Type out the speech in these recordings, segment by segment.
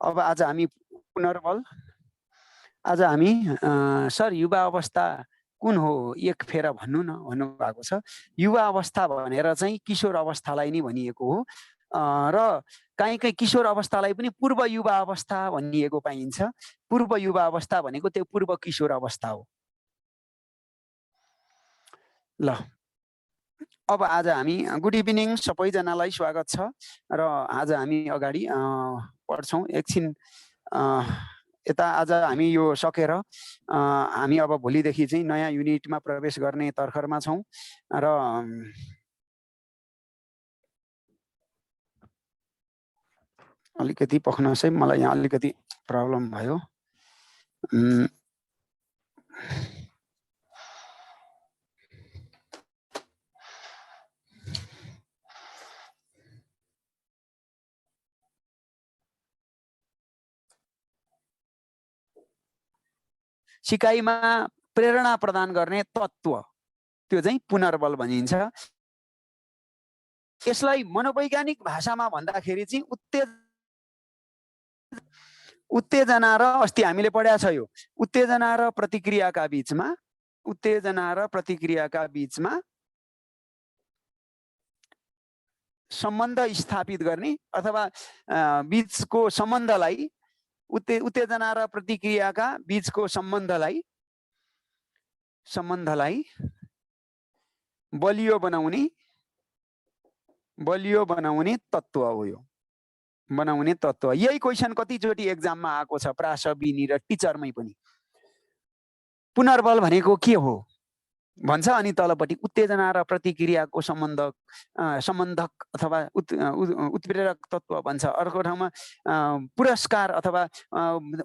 अब आज हामी पुनर्बल, आज हामी सर युवा अवस्था कुन हो एक फेर भन्नु न भन्नुभएको छ। युवा अवस्था भनेर चाहिँ किशोर अवस्थालाई नै भनिएको हो र कहीँ कहीँ किशोर अवस्थालाई पनि पूर्व युवा अवस्था भनिएको पाइन्छ। पूर्व युवा अवस्था भनेको त्यो पूर्व किशोर अवस्था हो। ल अब आज हामी गुड इभिनिङ सबैजनालाई स्वागत छ र आज हामी अगाडि पढ्छौँ एकछिन यता। आज हामी यो सकेर हामी अब भोलिदेखि चाहिँ नयाँ युनिटमा प्रवेश गर्ने तर्खरमा छौँ र अलिकति पख्नुहोस् है, मलाई यहाँ अलिकति प्रब्लम भयो। सिकाइमा प्रेरणा प्रदान गर्ने तत्त्व त्यो चाहिँ पुनर्बल भनिन्छ। यसलाई मनोवैज्ञानिक भाषामा भन्दाखेरि चाहिँ उत्तेजना र अस्ति हामीले पढाएको छ यो उत्तेजना र प्रतिक्रियाका बीचमा सम्बन्ध स्थापित गर्ने अथवा बीचको सम्बन्धलाई उत्तेजना र प्रतिक्रियाका बीचको सम्बन्धलाई बलियो बनाउने तत्त्व हो यो। बनाउने तत्त्व यही क्वेसन कतिचोटि एक्जाममा आएको छ, प्रास बिनी र टिचरमै पनि। पुनर्बल भनेको के हो भन्छ, अनि तलपट्टि उत्तेजना र प्रतिक्रियाको सम्बन्धक अथवा उत्प्रेरक तत्त्व भन्छ। अर्को ठाउँमा पुरस्कार अथवा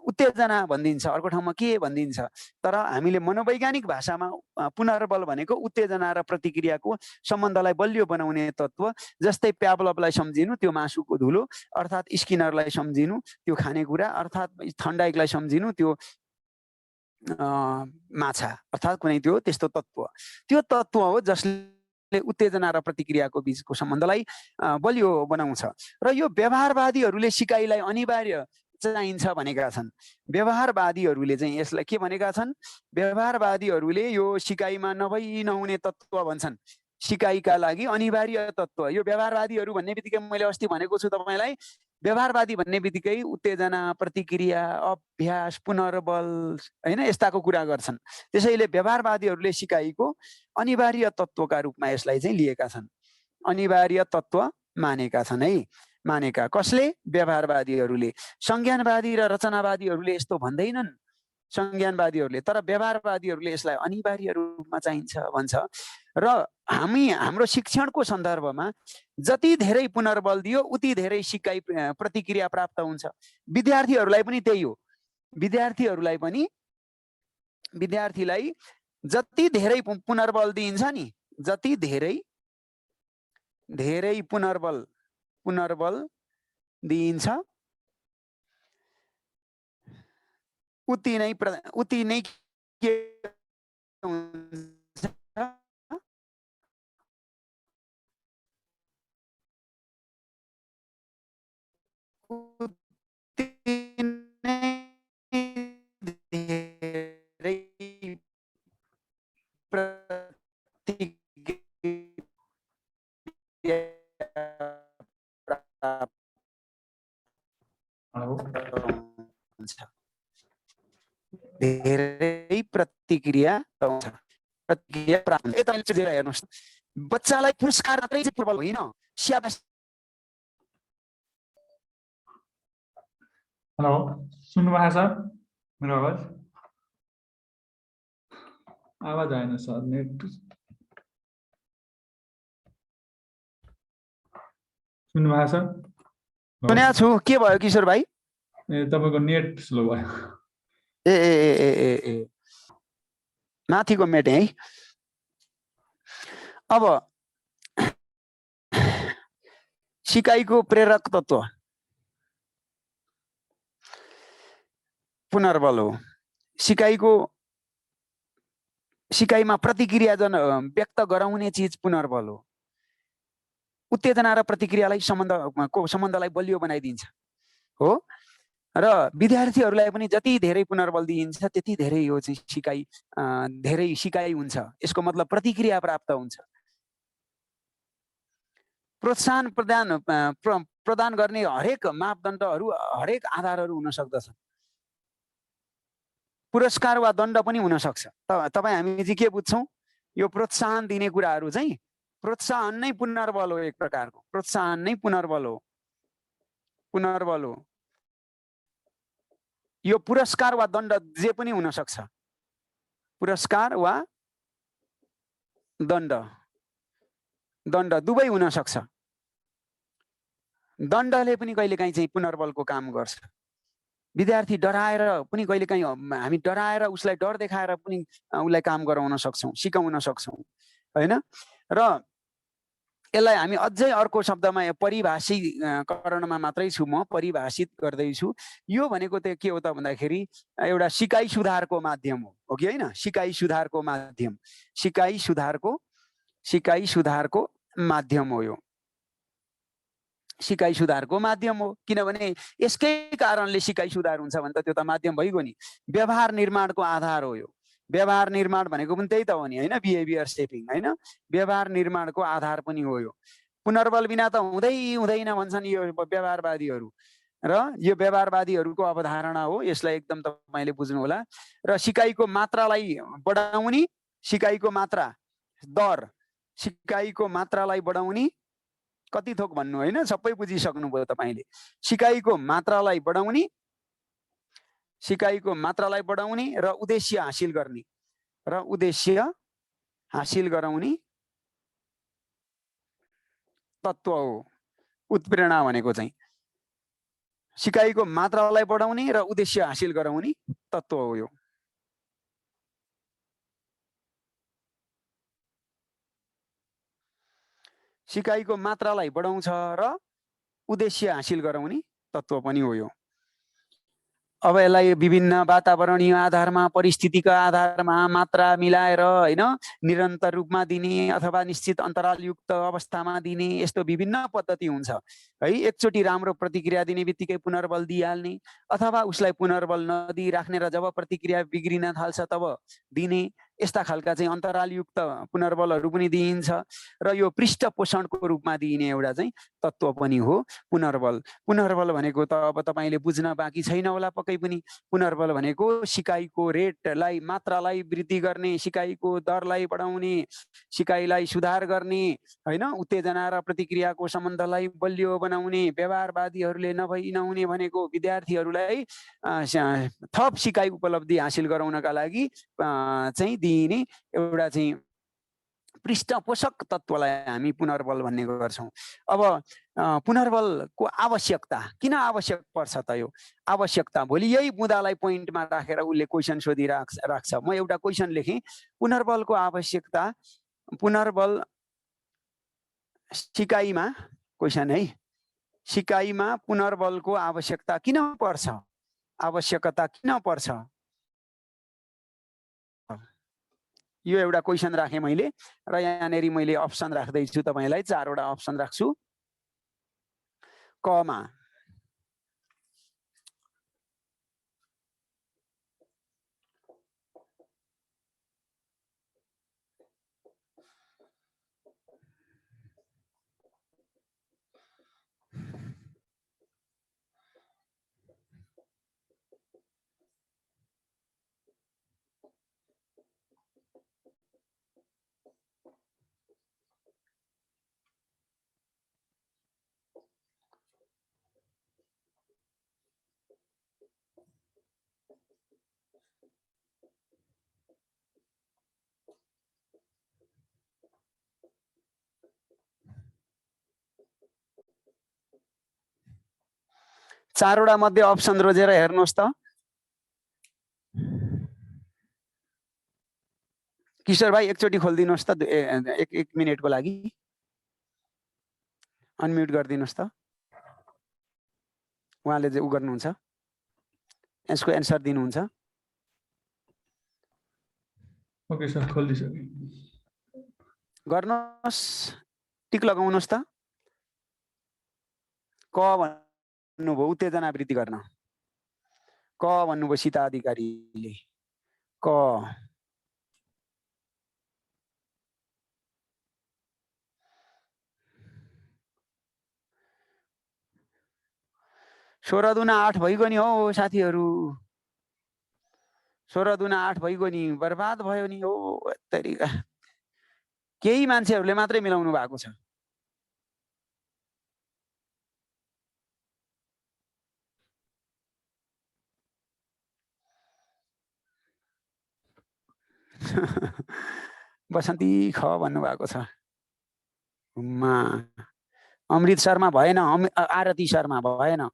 उत्तेजना भनिदिन्छ, अर्को ठाउँमा के भनिदिन्छ। तर हामीले मनोवैज्ञानिक भाषामा पुनर्बल भनेको उत्तेजना र प्रतिक्रियाको सम्बन्धलाई बलियो बनाउने तत्त्व। जस्तै प्याभलोभलाई सम्झिनु त्यो मासुको धुलो, अर्थात् स्किनरलाई सम्झिनु त्यो खानेकुरा, अर्थात् थन्डाइकलाई सम्झिनु त्यो माछा, अर्थात् कुनै त्यो त्यस्तो तत्त्व। त्यो तत्त्व हो जसले उत्तेजना र प्रतिक्रियाको बीचको सम्बन्धलाई बलियो बनाउँछ। र यो व्यवहारवादीहरूले सिकाइलाई अनिवार्य चाहिन्छ भनेका छन्। व्यवहारवादीहरूले चाहिँ यसलाई के भनेका छन्, व्यवहारवादीहरूले यो सिकाइमा नहुने तत्त्व भन्छन्, सिकाइका लागि अनिवार्य तत्त्व। यो व्यवहारवादीहरू भन्ने बित्तिकै मैले अस्ति भनेको छु तपाईलाई, व्यवहारवादी भन्ने बित्तिकै उत्तेजना, प्रतिक्रिया, अभ्यास, पुनर्बल हैन यस्ताको कुरा गर्छन्। त्यसैले व्यवहारवादीहरूले सिकाइको अनिवार्य तत्त्वका रूपमा यसलाई चाहिँ लिएका छन्, अनिवार्य तत्त्व मानेका छन् है। मानेका कसले? व्यवहारवादीहरूले। संज्ञानवादी र रचनावादीहरूले यस्तो भन्दैनन्, संज्ञानवादीहरूले। तर व्यवहारवादीहरूले यसलाई अनिवार्य रूपमा चाहिन्छ भन्छ। र हाम्रो शिक्षणको सन्दर्भमा जति धेरै पुनर्बल दियो उति धेरै सिकाइ प्रतिक्रिया प्राप्त हुन्छ। विद्यार्थीहरूलाई पनि त्यही हो। विद्यार्थीलाई जति धेरै पुनर्बल दिइन्छ नि, जति धेरै पुनर्बल दिइन्छ उति नै के हुन्छ, धेरै प्रतिक्रिया प्राप्त हुन्छ। हेर्नुहोस्, बच्चालाई पुरस्कार मात्रै चाहिँ प्रबल होइन, स्याबास। हेलो, सुन्नुभएको छ मेरो आवाज? आवाज आएन सर, नेट सुन्नुभएको छ? सुनेको छु। के भयो किशोर भाइ? ए तपाईको नेट स्लो भयो। ए माथिको मेटे है। अब सिकाइको प्रेरक तत्त्व पुनर्बल हो। सिकाइमा प्रतिक्रिया व्यक्त गराउने चिज पुनर्बल हो। उत्तेजना र प्रतिक्रियालाई सम्बन्धलाई बलियो बनाइदिन्छ हो। र विद्यार्थीहरूलाई पनि जति धेरै पुनर्बल दिइन्छ त्यति धेरै यो चाहिँ सिकाइ धेरै सिकाइ हुन्छ। यसको मतलब प्रतिक्रिया प्राप्त हुन्छ। प्रोत्साहन प्रदान गर्ने हरेक मापदण्डहरू हरेक आधारहरू हुन सक्दछन्। पुरस्कार वा दण्ड पनि हुन सक्छ। तपाईँ हामी चाहिँ के बुझ्छौँ? यो प्रोत्साहन दिने कुराहरू चाहिँ प्रोत्साहन नै पुनर्बल हो। एक प्रकारको प्रोत्साहन नै पुनर्बल हो। पुनर्बल हो। यो पुरस्कार वा दण्ड जे पनि हुन सक्छ। पुरस्कार वा दण्ड दुवै हुन सक्छ। दण्डले पनि कहिलेकाहीँ चाहिँ पुनर्बलको काम गर्छ। विद्यार्थी डराएर पनि कहिलेकाहीँ हामी डराएर उसलाई डर देखाएर पनि उसलाई काम गराउन सक्छौँ, सिकाउन सक्छौँ, होइन? र यसलाई हामी अझै अर्को शब्दमा परिभाषीकरणमा मात्रै छु, म परिभाषित गर्दैछु। यो भनेको त के हो त भन्दाखेरि एउटा सिकाइ सुधारको माध्यम हो कि होइन? सिकाइ सुधारको माध्यम, सिकाइ सुधारको माध्यम हो। यो सिकाइ सुधारको माध्यम हो। किनभने यसकै कारणले सिकाइ सुधार हुन्छ भने त त्यो त माध्यम भइगयो नि। व्यवहार निर्माणको आधार हो यो। व्यवहार निर्माण भनेको पनि त्यही त हो नि, होइन? बिहेभियर सेपिङ, होइन? व्यवहार निर्माणको आधार पनि हो यो। पुनर्बल बिना त हुँदैन भन्छन् यो व्यवहारवादीहरू। र यो व्यवहारवादीहरूको अवधारणा हो। यसलाई एकदम तपाईँले बुझ्नु होला। र सिकाइको मात्रालाई बढाउने, सिकाइको मात्रा दर, सिकाइको मात्रालाई बढाउने, कति थोक भन्नु, होइन? सबै बुझिसक्नुभयो तपाईँले। सिकाइको मात्रालाई बढाउने, सिकाइको मात्रालाई बढाउने र उद्देश्य हासिल गर्ने, र उद्देश्य हासिल गराउने तत्त्व हो उत्प्रेरणा भनेको चाहिँ। सिकाइको मात्रालाई बढाउने र उद्देश्य हासिल गराउने तत्त्व हो यो। सिकाइको मात्रालाई बढाउँछ र उद्देश्य हासिल गराउने तत्त्व पनि हो यो। अब यसलाई विभिन्न वातावरणीय आधारमा, परिस्थितिका आधारमा मात्रा मिलाएर, होइन, निरन्तर रूपमा दिने अथवा निश्चित अन्तरालयुक्त अवस्थामा दिने, यस्तो विभिन्न पद्धति हुन्छ है। एकचोटि राम्रो प्रतिक्रिया दिने बित्तिकै पुनर्बल दिइहाल्ने, अथवा उसलाई पुनर्बल नदिइराख्ने र जब प्रतिक्रिया बिग्रिन थाल्छ तब दिने, यस्ता खालका चाहिँ अन्तरालयुक्त पुनर्बलहरू पनि दिइन्छ। र यो पृष्ठपोषणको रूपमा दिइने एउटा चाहिँ तत्त्व पनि हो पुनर्बल। पुनर्बल भनेको त अब तपाईँले बुझ्न बाँकी छैन होला पक्कै पनि। पुनर्बल भनेको सिकाइको रेटलाई, मात्रालाई वृद्धि गर्ने, सिकाइको दरलाई बढाउने, सिकाइलाई सुधार गर्ने, होइन, उत्तेजना र प्रतिक्रियाको सम्बन्धलाई बलियो बनाउने, व्यवहारवादीहरूले नहुने भनेको विद्यार्थीहरूलाई थप सिकाइ उपलब्धि हासिल गराउनका लागि चाहिँ दिइने एउटा चाहिँ पृष्ठपोषक तत्त्वलाई हामी पुनर्बल भन्ने गर्छौँ। अब पुनर्बलको आवश्यकता किन आवश्यक पर्छ त? यो आवश्यकता भोलि यही मुद्दालाई पोइन्टमा राखेर उसले क्वेसन सोधिराख्छ। म एउटा क्वेसन लेखेँ, पुनर्बलको आवश्यकता, पुनर्बल सिकाइमा, क्वेसन है, सिकाइमा पुनर्बलको आवश्यकता किन पर्छ? आवश्यकता किन पर्छ? यो एउटा क्वेसन राखेँ मैले, र यहाँनिर मैले अप्सन राख्दैछु तपाईँलाई। 4 वटा अप्सन राख्छु। कमा, चारवटा मध्ये अप्सन रोजेर हेर्नुहोस् त। किशोर भाइ एकचोटि खोलिदिनुहोस् त, एक मिनेटको लागि अनम्युट गरिदिनुहोस् त। उहाँले चाहिँ उ गर्नुहुन्छ, यसको एन्सर दिनुहुन्छ। ओके सर, खोलिसकेँ। गर्नुहोस्, टिक लगाउनुहोस् त। क भन्नुभयो उत्तेजना वृद्धि गर्न। क भन्नुभयो सीता अधिकारीले। क। सोह्र दुना 8 भइगयो नि हो साथीहरू। 16 दुना 8 भइगयो नि, बर्बाद भयो नि हो तरिका। केही मान्छेहरूले मात्रै मिलाउनु भएको छ। बसन्ती ख भन्नुभएको छ। अमृत शर्मा भएन, आरती शर्मा भएन।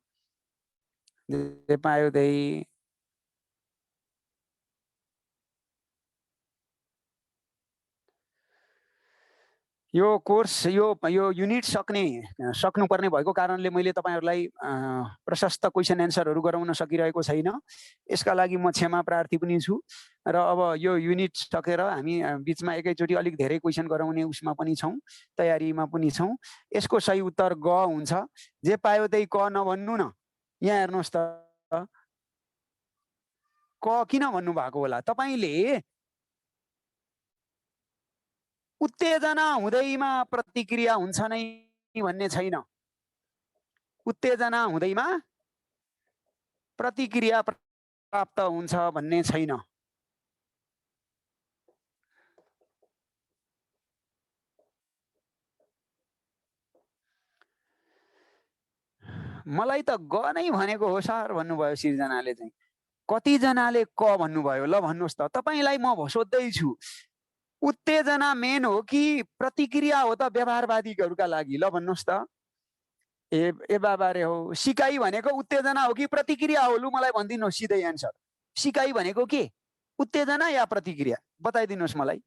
जे पायो त्यही। यो कोर्स यो युनिट सक्नुपर्ने भएको कारणले मैले तपाईहरुलाई प्रशस्त क्वेशन एन्सरहरू गराउन सकिरहेको छैन। यसका लागि म क्षमा प्रार्थी पनि छु र अब यो युनिट सकेर हामी बीचमा एकैचोटी अलिक धेरै क्वेशन गराउने उसमा पनि छौं, तयारीमा पनि छौं। यसको सही उत्तर ग हुन्छ। जे पायो त्यही क नभन्नु न। यहाँ हेर्नुस् त, क किन भन्नु भएको होला? तपाईले उत्तेजना हुँदैमा प्रतिक्रिया हुन्छ नै भन्ने छैन। उत्तेजना हुँदैमा प्रतिक्रिया प्राप्त हुन्छ भन्ने छैन। मलाई त ग नै भनेको हो सर भन्नुभयो सिर्जनाले चाहिँ। कति जनाले क भन्नुभयो? ल भन्नुस् त। तपाईलाई म सोध्दै छु, उत्तेजना मेन हो कि प्रतिक्रिया हो त व्यवहारवादीहरुका लागि? ल भन्नुस् त। ए बाबा रे हो। सिकाइ भनेको उत्तेजना हो कि प्रतिक्रिया हो? लु मलाई भनिदिनु सिधै एन्सर। सिकाइ भनेको के? उत्तेजना या प्रतिक्रिया? बताइदिनुस् मलाई।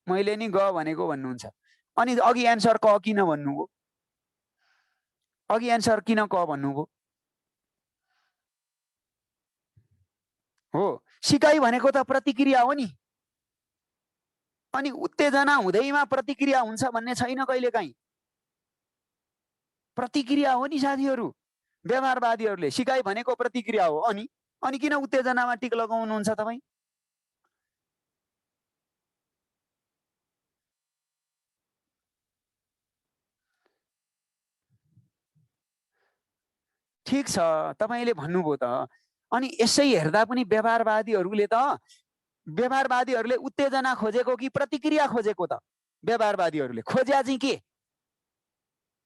मैले नि ग भनेको भन्नुहुन्छ। अनि अघि एन्सर क किन भन्नुभयो? अघि एन्सर किन क भन्नुभयो? हो, सिकाइ भनेको त प्रतिक्रिया हो नि। अनि उत्तेजना हुँदैमा प्रतिक्रिया हुन्छ भन्ने छैन कहिलेकाहीँ। प्रतिक्रिया हो नि साथीहरू। व्यवहारवादीहरूले सिकाइ भनेको प्रतिक्रिया हो। अनि किन उत्तेजनामा टिक लगाउनुहुन्छ तपाई? ठीक छ, तपाईले भन्नुभयो त। अनि यसै हेर्दा पनि व्यवहारवादीहरूले उत्तेजना खोजेको कि प्रतिक्रिया खोजेको त? व्यवहारवादीहरूले खोज्या चाहिँ के?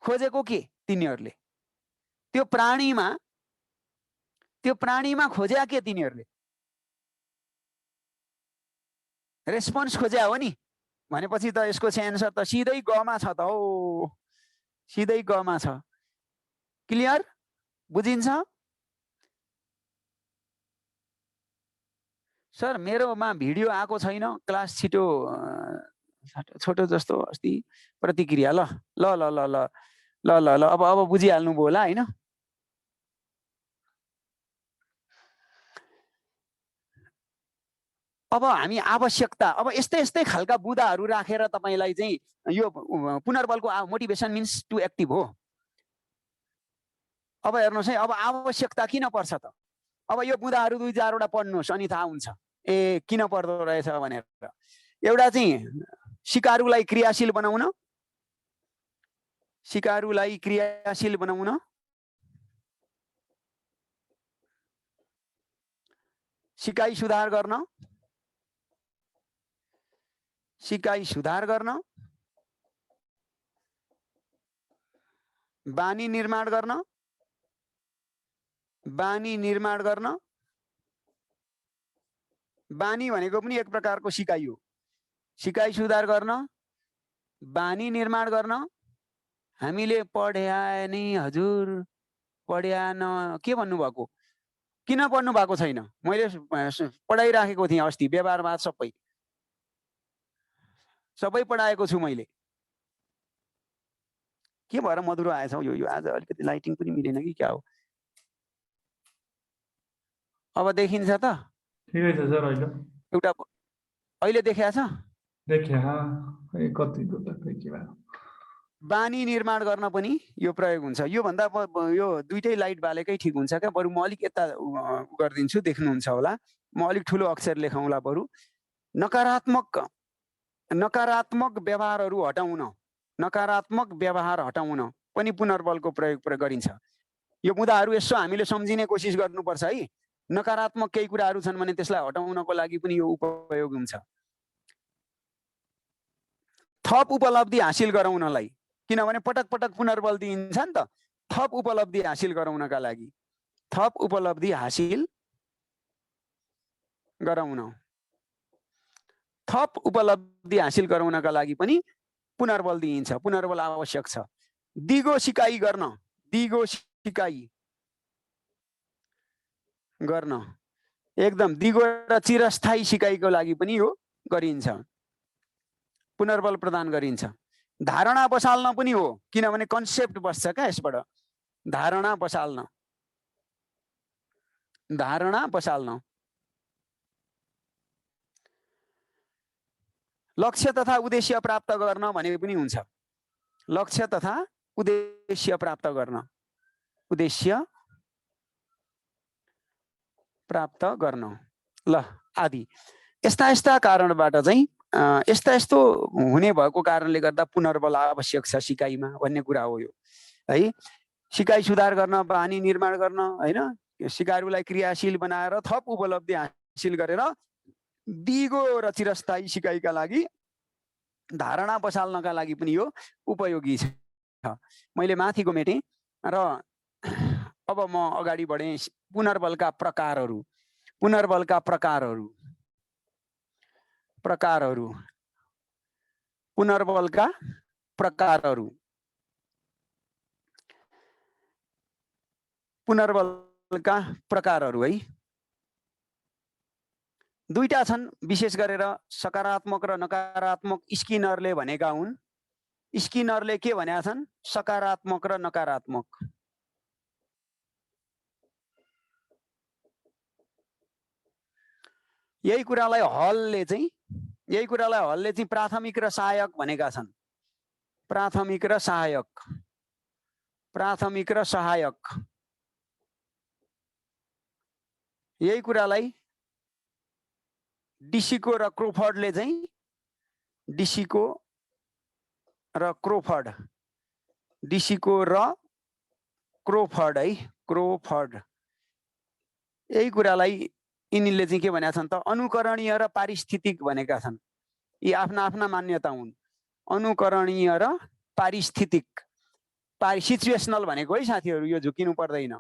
खोजेको के तिनीहरूले? त्यो प्राणीमा खोज्या के तिनीहरूले? रेस्पोन्स खोज्या हो नि। भनेपछि त यसको चाहिँ एन्सर त सिधै गमा छ त हो। सिधै गमा छ। क्लियर? बुझिन्छ? सर मेरोमा भिडियो आएको छैन, क्लास छिटो छोटो जस्तो अस्ति प्रतिक्रिया। ल ल ल ल ल ल ल ल अब बुझिहाल्नुभयो होला हैन? अब हामी आवश्यकता, अब यस्तै खालका बुदाहरू राखेर तपाईलाई चाहिँ यो पुनर्बलको मोटिभेसन मिन्स टु एक्टिभ हो। अब हेर्नुस् है, अब आवश्यकता किन पर्छ त? अब यो बुदाहरू 2-4 वटा पढ्नुस् अनि थाहा हुन्छ ए किन पर्दो रहेछ भनेर। एउटा चाहिँ सिकारुलाई क्रियाशील बनाउन, सिकाइ सुधार गर्न, बानी निर्माण गर्न। बानी भनेको पनि एक प्रकारको सिकाइ हो। सिकाइ सुधार गर्न, बानी निर्माण गर्न। हामीले पढ्या नि हजुर, पढ्या न के भन्नु भएको? किन पढ्नु भएको छैन? मैले पढाइराखेको थिएँ अस्ति व्यवहारवाद सबै पढाएको छु मैले। के भएर मधुरो आएछ यो आज अलिकति लाइटिङ पनि मिलेन कि क्या हो? अब देखिन्छ त? ठिकै छ सर अहिले। एउटा अहिले देखिया छ? देखिया कति के भयो? बानी निर्माण गर्न पनि यो प्रयोग हुन्छ। यो भन्दा यो दुईटै लाइट बालेकै ठिक हुन्छ क्या। बरु म अलिक यता गरिदिन्छु, देख्नुहुन्छ होला। म अलिक ठुलो अक्षर लेखौँला बरु। नकारात्मक व्यवहारहरू हटाउन, नकारात्मक व्यवहार हटाउन पनि पुनर्बलको प्रयोग गरिन्छ। यो मुद्दाहरू यसो हामीले सम्झिने कोसिस गर्नुपर्छ है। नकारात्मक केही कुराहरू छन् भने त्यसलाई हटाउनको लागि पनि यो उपयोग हुन्छ। थप उपलब्धि हासिल गराउनलाई, किनभने पटक पटक पुनर्बल दिइन्छ नि त। थप उपलब्धि हासिल गराउनका लागि, थप उपलब्धि हासिल गराउन, थप उपलब्धि हासिल गराउनका लागि पनि पुनर्बल दिइन्छ। पुनर्बल आवश्यक छ। दिगो सिकाइ गर्न, दिगो सिकाइ गर्न, एकदम दिगो र चिरस्थायी सिकाइको लागि पनि यो गरिन्छ, पुनर्बल प्रदान गरिन्छ। धारणा बसाल्न पनि हो, किनभने कन्सेप्ट बस्छ क्या यसबाट। धारणा बसाल्न, धारणा बसाल्न। लक्ष्य तथा उद्देश्य प्राप्त गर्न भने पनि हुन्छ। लक्ष्य तथा उद्देश्य प्राप्त गर्न, उद्देश्य प्राप्त गर्न, ल आदि। यस्ता कारणबाट चाहिँ यस्तो हुने भएको कारणले गर्दा पुनर्बल आवश्यक छ सिकाइमा भन्ने कुरा हो यो है। सिकाइ सुधार गर्न, बानी निर्माण गर्न हैन, सिकाइहरूलाई क्रियाशील बनाएर थप उपलब्धि हासिल गरेर दिगो र चिरस्थायी सिकाइका लागि, धारणा बसाल्नका लागि पनि यो उपयोगी छ। मैले माथि मेटेँ र अब म अगाडि बढेँ। पुनर्बलका प्रकारहरू, पुनर्बलका प्रकारहरू, प्रकारहरू, पुनर्बलका प्रकारहरू, पुनर्बलका प्रकारहरू है। दुईटा छन् विशेष गरेर सकारात्मक र नकारात्मक। स्किनरले भनेका हुन्। स्किनरले के भनेका छन्? सकारात्मक र नकारात्मक। यही कुरालाई हलले चाहिँ प्राथमिक र सहायक भनेका छन्। प्राथमिक र सहायक, प्राथमिक र सहायक। यही कुरालाई डिसिको र क्रोफर्डले चाहिँ, डिसिको र क्रोफर्ड, डिसिको र क्रोफर्ड है, क्रोफर्ड। यही कुरालाई यिनीले चाहिँ के भनेका छन् त? अनुकरणीय र पारिस्थितिक भनेका छन्। यी आफ्ना आफ्ना मान्यता हुन्। अनुकरणीय र पारिस्थितिक, सिचुएसनल भनेको है साथीहरू, यो झुकिनु पर्दैन।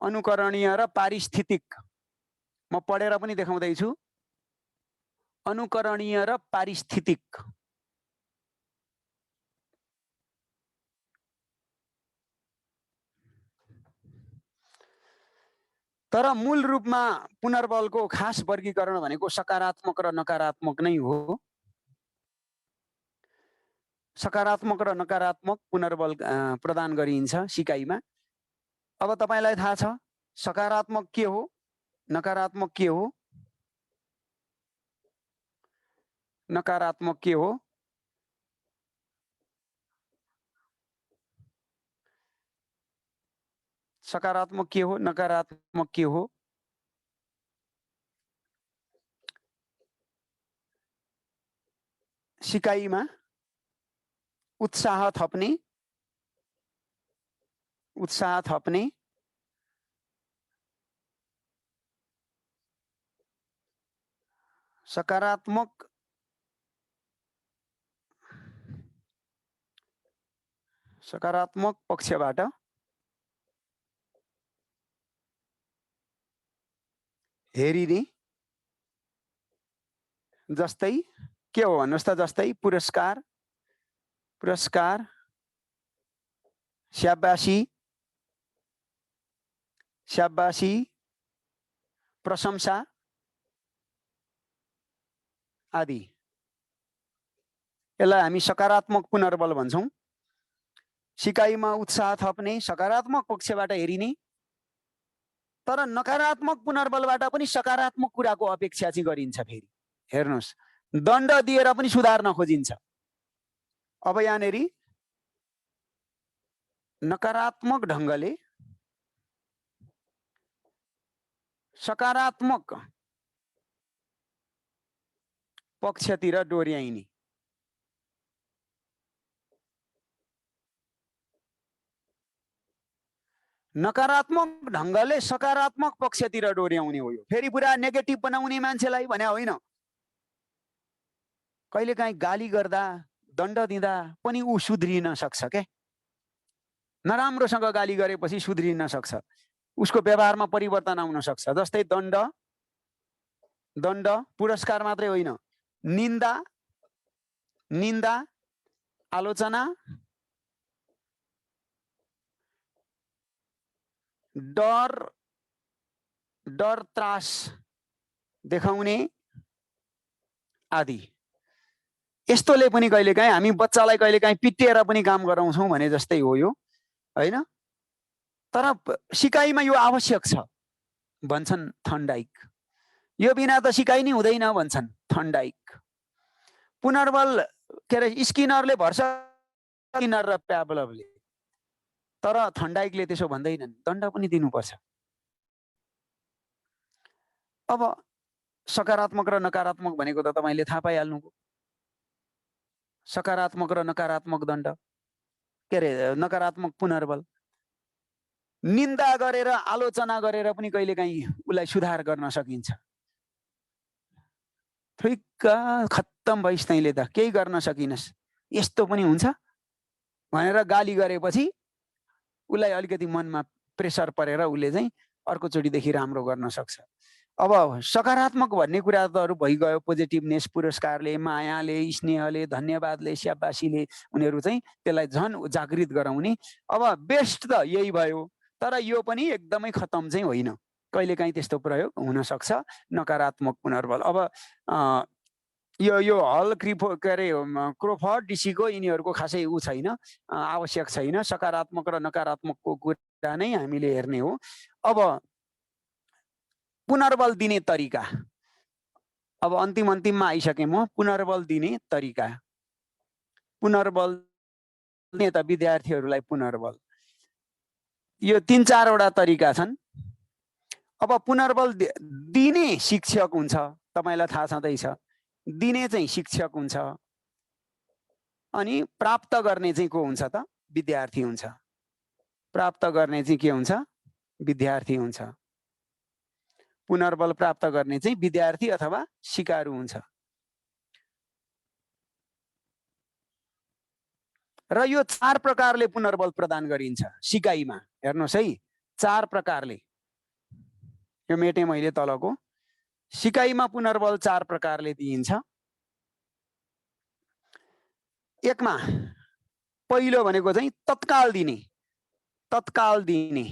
अनुकरणीय र पारिस्थितिक। म पढेर पनि देखाउँदैछु। अनुकरणीय र पारिस्थितिक। तर मूल रूपमा पुनर्बलको खास वर्गीकरण भनेको सकारात्मक र नकारात्मक नै हो। सकारात्मक र नकारात्मक पुनर्बल प्रदान गरिन्छ सिकाइमा। अब तपाईलाई थाहा छ सकारात्मक के हो, नकारात्मक के हो? नकारात्मक के हो? सकारात्मक के हो, नकारात्मक के हो? सिकाइमा उत्साह थप्ने, उत्साह थप्ने, सकारात्मक पक्षबाट हेरिने। जस्तै के हो भन्नुस् त? जस्तै पुरस्कार, पुरस्कार, स्याबासी, स्याबासी, प्रशंसा आदि। यसलाई हामी सकारात्मक पुनर्बल भन्छौं। सिकाइमा उत्साह थप्ने, सकारात्मक पक्षबाट हेरिने। तर नकारात्मक पुनर्बलबाट पनि सकारात्मक कुराको अपेक्षा चाहिँ गरिन्छ। फेरि हेर्नुस्, दण्ड दिएर पनि सुधार्न खोजिन्छ। अब यहाँनेरि नकारात्मक ढङ्गले सकारात्मक पक्षतिर डोर्याइने। नकारात्मक ढङ्गले सकारात्मक पक्षतिर डोर्याउने हो यो। फेरि पुरा नेगेटिभ बनाउने मान्छेलाई भने होइन। कहिलेकाहीँ गाली गर्दा दण्ड दिँदा पनि ऊ सुध्रिन सक्छ के। नराम्रोसँग गाली गरेपछि सुध्रिन सक्छ, उसको व्यवहारमा परिवर्तन आउन सक्छ। जस्तै दण्ड पुरस्कार मात्रै होइन, निन्दा आलोचना, डर त्रास देखाउने आदि। यस्तोले पनि कहिलेकाहीँ हामी बच्चालाई कहिलेकाहीँ पिटेर पनि काम गराउँछौँ भने जस्तै हो यो, होइन? तर सिकाइमा यो आवश्यक छ भन्छन् थर्नडाइक। यो बिना त सिकाइ नै हुँदैन भन्छन् थर्नडाइक। पुनर्बल के अरे स्किनरले भर्छ, स्किनर र प्याभलोभले, तर थर्नडाइकले त्यसो भन्दैनन्, दण्ड पनि दिनुपर्छ। अब सकारात्मक र नकारात्मक भनेको त तपाईले थाहा पाइहाल्नुभयो। सकारात्मक र नकारात्मक दण्ड, के अरे नकारात्मक पुनर्बल। निन्दा गरेर आलोचना गरेर पनि कहिलेकाहीँ उसलाई सुधार गर्न सकिन्छ। ठिक्क खत्तम भइस् तैँले त, केही गर्न सकिनस्, यस्तो पनि हुन्छ भनेर गाली गरेपछि उसलाई अलिकति मनमा प्रेसर परेर उसले चाहिँ अर्कोचोटिदेखि राम्रो गर्न सक्छ। अब सकारात्मक भन्ने कुरा त अरू भइगयो, पोजिटिभनेस, पुरस्कारले, मायाले, स्नेहले, धन्यवादले, स्याबासीले उनीहरू चाहिँ त्यसलाई झन् जागृत गराउने। अब बेस्ट त यही भयो, तर यो पनि एकदमै खत्तम चाहिँ होइन, कहिलेकाहीँ त्यस्तो प्रयोग हुन सक्छ नकारात्मक पुनर्बल। अब यो हल के अरे क्रोफर्ड, डिसीको यिनीहरूको खासै ऊ छैन, आवश्यक छैन। सकारात्मक र नकारात्मकको कुरा नै हामीले हेर्ने हो। अब पुनर्बल दिने तरिका, अब अन्तिममा आइसकेँ म। पुनर्बल दिने तरिका, पुनर्बल दिने त विद्यार्थीहरूलाई पुनर्बल, यो 3-4 वटा तरिका छन्। अब पुनर्बल दिने शिक्षक हुन्छ, तपाईलाई थाहा छँदैछ। दिने चाहिँ शिक्षक हुन्छ, अनि प्राप्त गर्ने चाहिँ को हुन्छ त? विद्यार्थी हुन्छ। प्राप्त गर्ने चाहिँ के हुन्छ? विद्यार्थी हुन्छ। पुनर्बल प्राप्त गर्ने चाहिँ विद्यार्थी अथवा सिकारु हुन्छ। र यो 4 प्रकारले पुनर्बल प्रदान गरिन्छ सिकाइमा। हेर्नुहोस् है, 4 प्रकारले। यो मेटे मैले तलको। सिकाइमा पुनर्बल 4 प्रकारले दिइन्छ। एकमा पहिलो भनेको चाहिँ तत्काल दिने, तत्काल दिने,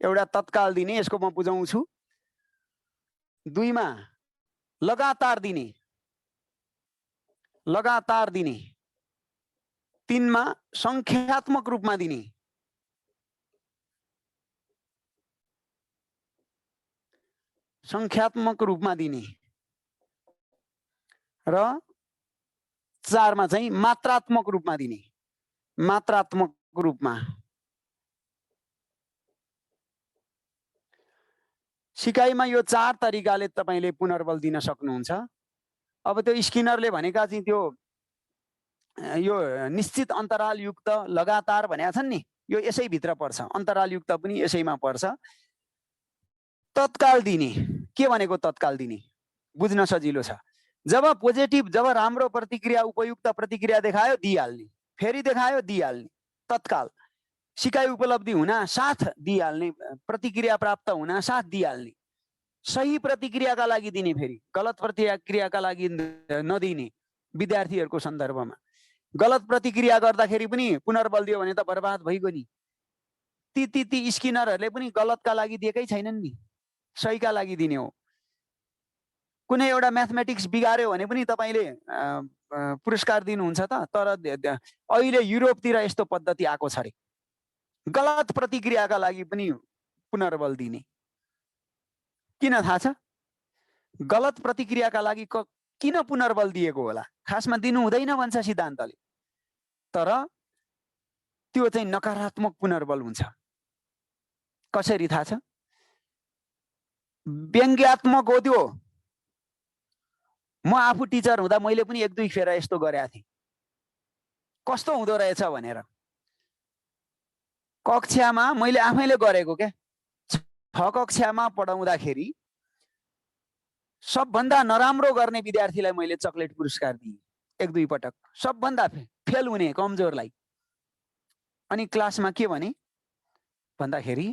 एउटा तत्काल दिने, यसको म बुझाउँछु। 2मा लगातार दिने, लगातार दिने। 3मा संख्यात्मक रूपमा दिने, संख्यात्मक रूपमा दिने। र 4मा चाहिँ मात्रात्मक रूपमा दिने, मात्रात्मक रूपमा। सिकाइमा यो 4 तरिकाले तपाईले पुनर्बल दिन सक्नुहुन्छ। अब त्यो स्किनरले भनेका चाहिँ त्यो यो निश्चित अन्तराल युक्त लगातार भनेका छन् नि, यो यसै भित्र पर्छ। अन्तराल युक्त पनि यसैमा पर्छ। तत्काल दिने के भनेको? तत्काल दिने बुझ्न सजिलो छ। जब पोजिटिभ, जब राम्रो प्रतिक्रिया, उपयुक्त प्रतिक्रिया देखायो दिइहाल्ने, फेरि देखायो दिइहाल्ने, तत्काल। सिकाइ उपलब्धि हुना साथ दिइहाल्ने, प्रतिक्रिया प्राप्त हुना साथ दिइहाल्ने। सही प्रतिक्रियाका लागि दिने, फेरि गलत प्रतिक्रियाका लागि नदिने। विद्यार्थीहरूको सन्दर्भमा गलत प्रतिक्रिया गर्दाखेरि पनि पुनर्बल दियो भने त बर्बाद भइगयो नि। ती स्किनरहरूले पनि गलतका लागि दिएकै छैनन् नि, सहीका लागि दिने हो। कुनै एउटा म्याथमेटिक्स बिगार्यो भने पनि तपाईले पुरस्कार दिनुहुन्छ त? तर अहिले युरोपतिर यस्तो पद्धति आएको छ रे, गलत प्रतिक्रियाका लागि पनि पुनर्बल दिने। किन थाहा छ? गलत प्रतिक्रियाका लागि किन पुनर्बल दिएको होला? खासमा दिनु हुँदैन भन्छ सिद्धान्तले, तर त्यो चाहिँ नकारात्मक पुनर्बल हुन्छ। कसरी थाहा छ? व्यङ्ग्यात्मक हो त्यो। म आफू टिचर हुँदा मैले पनि एक दुई फेर यस्तो गरेका थिएँ, कस्तो हुँदो रहेछ भनेर। कक्षामा मैले आफैले गरेको क्या, 6 कक्षामा पढाउँदाखेरि सबभन्दा नराम्रो गर्ने विद्यार्थीलाई मैले चकलेट पुरस्कार दिएँ एक दुई पटक, सबभन्दा फेल हुने कमजोरलाई। अनि क्लासमा के भने भन्दाखेरि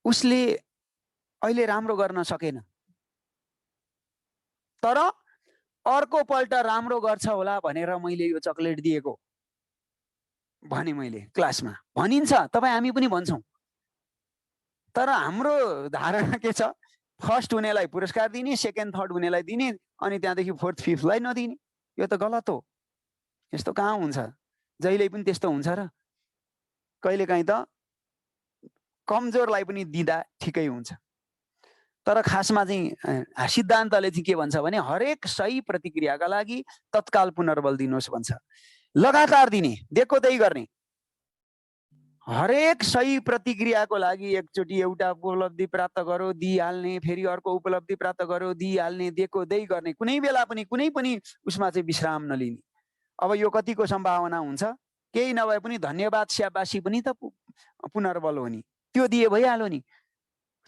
उसले अहिले राम्रो गर्न सकेन, तर अर्को पल्ट राम्रो गर्छ होला भनेर मैले यो चकलेट दिएको भने मैले क्लासमा। भनिन्छ, तपाईँ हामी पनि भन्छौँ, तर हाम्रो धारणा के छ? फर्स्ट हुनेलाई पुरस्कार दिने, सेकेन्ड थर्ड हुनेलाई दिने, अनि त्यहाँदेखि फोर्थ फिफ्थलाई नदिने। यो त गलत हो। यस्तो कहाँ हुन्छ? जहिले पनि त्यस्तो हुन्छ र? कहिलेकाहीँ त कमजोरलाई पनि दिँदा ठिकै हुन्छ। तर खासमा चाहिँ सिद्धान्तले चाहिँ के भन्छ भने हरेक सही प्रतिक्रियाका लागि तत्काल पुनर्बल दिनुहोस् भन्छ। लगातार दिने, देखो त्यही गर्ने। हरेक सही प्रतिक्रियाको लागि एकचोटि एउटा उपलब्धि प्राप्त गरो, दिइहाल्ने, फेरि अर्को उपलब्धि प्राप्त गरो, दिइहाल्ने, देखो त्यही गर्ने। कुनै बेला पनि कुनै पनि उसमा चाहिँ विश्राम नलिने। अब यो कतिको सम्भावना हुन्छ? केही नभए पनि धन्यवाद स्याबासी पनि त पुनर्बल हो नि। त्यो दिए भइहाल्यो नि।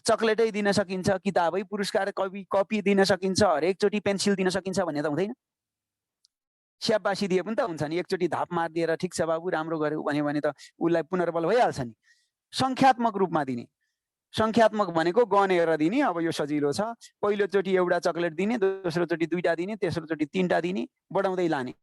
चकलेटै दिन सकिन्छ, किताबै पुरस्कार, कपी दिन सकिन्छ, हरेकचोटि पेन्सिल दिन सकिन्छ भन्ने त हुँदैन। स्याबासी दिए पनि त हुन्छ नि। एकचोटि धाप मारिदिएर ठिक छ बाबु राम्रो गर्यो भन्यो भने त उसलाई पुनर्बल भइहाल्छ नि। सङ्ख्यात्मक रूपमा दिने। सङ्ख्यात्मक भनेको गनेर दिने। अब यो सजिलो छ। पहिलोचोटि एउटा चकलेट दिने, दोस्रोचोटि 2टा दिने, तेस्रोचोटि 3टा दिने, बढाउँदै लाने,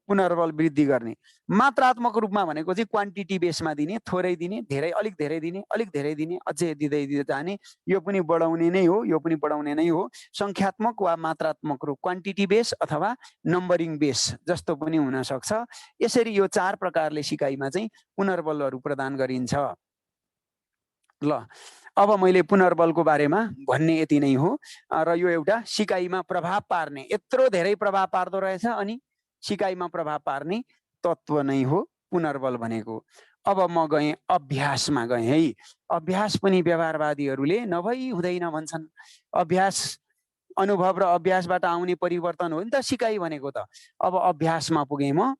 पुनर्बल वृद्धि गर्ने। मात्रात्मक रूपमा भनेको चाहिँ क्वान्टिटी बेसमा दिने, थोरै दिने, धेरै, अलिक धेरै दिने, अलिक धेरै दिने, अझै दिँदै जाने। यो पनि बढाउने नै हो, यो पनि बढाउने नै हो। सङ्ख्यात्मक वा मात्रात्मक रूप, क्वान्टिटी बेस अथवा नम्बरिङ बेस जस्तो पनि हुन सक्छ। यसरी यो 4 प्रकारले सिकाइमा चाहिँ पुनर्बलहरू प्रदान गरिन्छ। ल, अब मैले पुनर्बलको बारेमा भन्ने यति नै हो। र यो एउटा सिकाइमा प्रभाव पार्ने, यत्रो धेरै प्रभाव पार्दो रहेछ, अनि सिकाइमा प्रभाव पार्ने तत्त्व नै हो पुनर्बल भनेको। अब म गएँ अभ्यासमा गएँ है। अभ्यास पनि व्यवहारवादीहरूले नभई हुँदैन भन्छन्। अभ्यास अनुभव र अभ्यासबाट आउने परिवर्तन हो नि त सिकाइ भनेको त। अब अभ्यासमा पुगेँ म।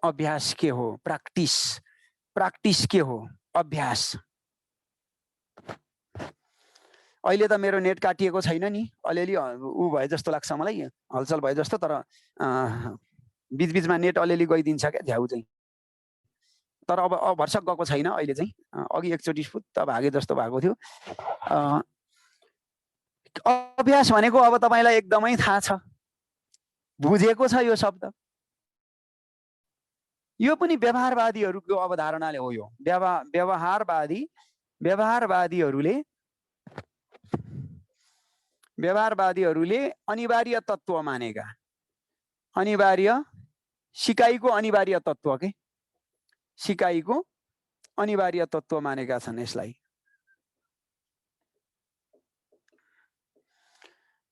अभ्यास के हो? प्र्याक्टिस। प्र्याक्टिस के हो? अभ्यास। अहिले त मेरो नेट काटिएको छैन नि, अलिअलि ऊ भए जस्तो लाग्छ मलाई, हलचल भए जस्तो। तर बिचबिचमा नेट अलिअलि गइदिन्छ क्या झ्याउ चाहिँ। तर अब भर्सक गएको छैन अहिले चाहिँ। अघि एकचोटि फुत्त भागे जस्तो भएको थियो। अभ्यास भनेको अब तपाईँलाई एकदमै थाहा छ, बुझेको छ यो शब्द। यो पनि व्यवहारवादीहरूको अवधारणाले हो। यो व्यवहारवादीहरूले अनिवार्य तत्त्व मानेका, अनिवार्य सिकाइको अनिवार्य तत्त्व के सिकाइको अनिवार्य तत्त्व मानेका छन् यसलाई।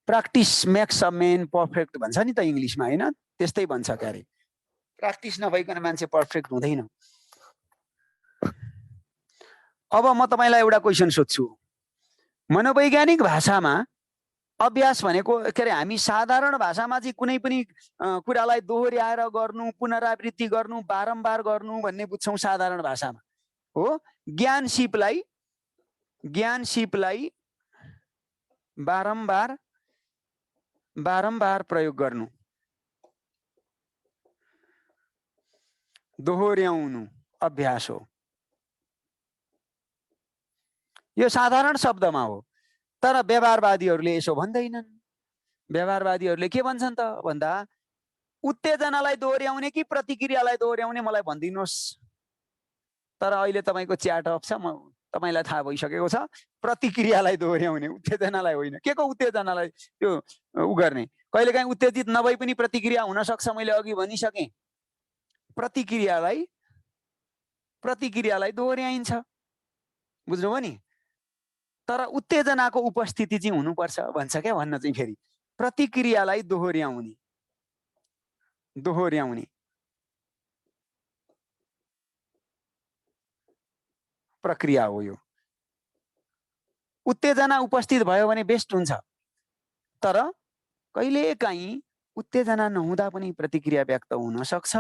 Practice makes a man perfect भन्छ नि त इङ्ग्लिसमा, होइन? त्यस्तै भन्छ क्यारे। प्र्याक्टिस नभइकन मान्छे पर्फेक्ट हुँदैन। अब म तपाईँलाई एउटा क्वेसन सोध्छु। मनोवैज्ञानिक भाषामा अभ्यास भनेको के अरे, हामी साधारण भाषामा चाहिँ कुनै पनि कुरालाई दोहोर्याएर गर्नु, पुनरावृत्ति गर्नु, बारम्बार गर्नु भन्ने बुझ्छौँ साधारण भाषामा, हो? ज्ञान सिपलाई बारम्बार प्रयोग गर्नु, दोहोर्याउनु अभ्यास हो। यो साधारण शब्दमा हो। तर व्यवहारवादीहरूले यसो भन्दैनन्। व्यवहारवादीहरूले के भन्छन् त भन्दा, उत्तेजनालाई दोहोर्याउने कि प्रतिक्रियालाई दोहोर्याउने मलाई भनिदिनुहोस्। तर अहिले तपाईँको च्याट अफ छ, तपाईँलाई थाहा भइसकेको छ, प्रतिक्रियालाई दोहोर्याउने, उत्तेजनालाई होइन। के को उत्तेजनालाई त्यो उ गर्ने? कहिलेकाहीँ उत्तेजित नभई पनि प्रतिक्रिया हुन सक्छ, मैले अघि भनिसकेँ। प्रतिक्रियालाई दोहोर्याइन्छ, बुझ्नुभयो नि? तर उत्तेजनाको उपस्थिति चाहिँ हुनुपर्छ भन्छ क्या। भन्न चाहिँ फेरि प्रतिक्रियालाई दोहोर्याउने, दोहोर्याउने प्रक्रिया हो यो। उत्तेजना उपस्थित भयो भने बेस्ट हुन्छ, तर कहिलेकाहीँ उत्तेजना नहुँदा पनि प्रतिक्रिया व्यक्त हुन सक्छ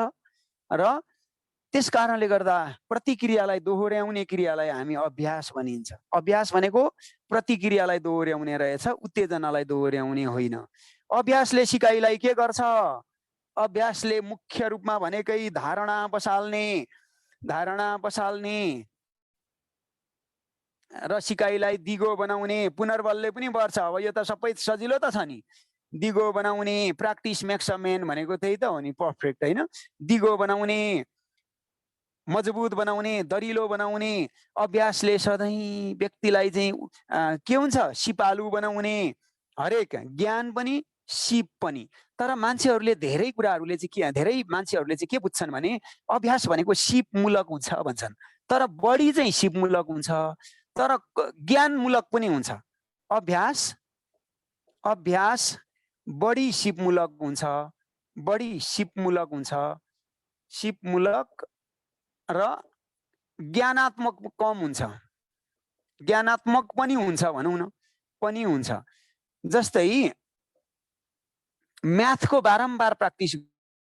र त्यस कारणले गर्दा प्रतिक्रियालाई दोहोर्याउने क्रियालाई हामी अभ्यास भनिन्छ। अभ्यास भनेको प्रतिक्रियालाई दोहोर्याउने रहेछ, उत्तेजनालाई दोहोर्याउने होइन। अभ्यासले सिकाइलाई के गर्छ? अभ्यासले मुख्य रूपमा भनेकै धारणा बसाल्ने र सिकाइलाई दिगो बनाउने, पुनर्बलले पनि बढ्छ। अब यो त सबै सजिलो त छ नि। दिगो बनाउने, प्र्याक्टिस मेक्स अ म्यान भनेको त्यही त हो नि, पर्फेक्ट होइन? दिगो बनाउने, मजबुत बनाउने, दरिलो बनाउने। अभ्यासले सधैँ व्यक्तिलाई चाहिँ के हुन्छ? सिपालु बनाउने, हरेक ज्ञान पनि सिप पनि। तर मान्छेहरूले धेरै मान्छेहरूले चाहिँ के बुझ्छन् भने अभ्यास भनेको सिपमूलक हुन्छ भन्छन्, तर बढी चाहिँ सिपमूलक हुन्छ, तर ज्ञानमूलक पनि हुन्छ। अभ्यास बढी सिपमूलक हुन्छ, सिपमूलक र ज्ञानात्मक कम हुन्छ। ज्ञानात्मक पनि हुन्छ भनौँ न, पनि हुन्छ। जस्तै म्याथको बारम्बार प्र्याक्टिस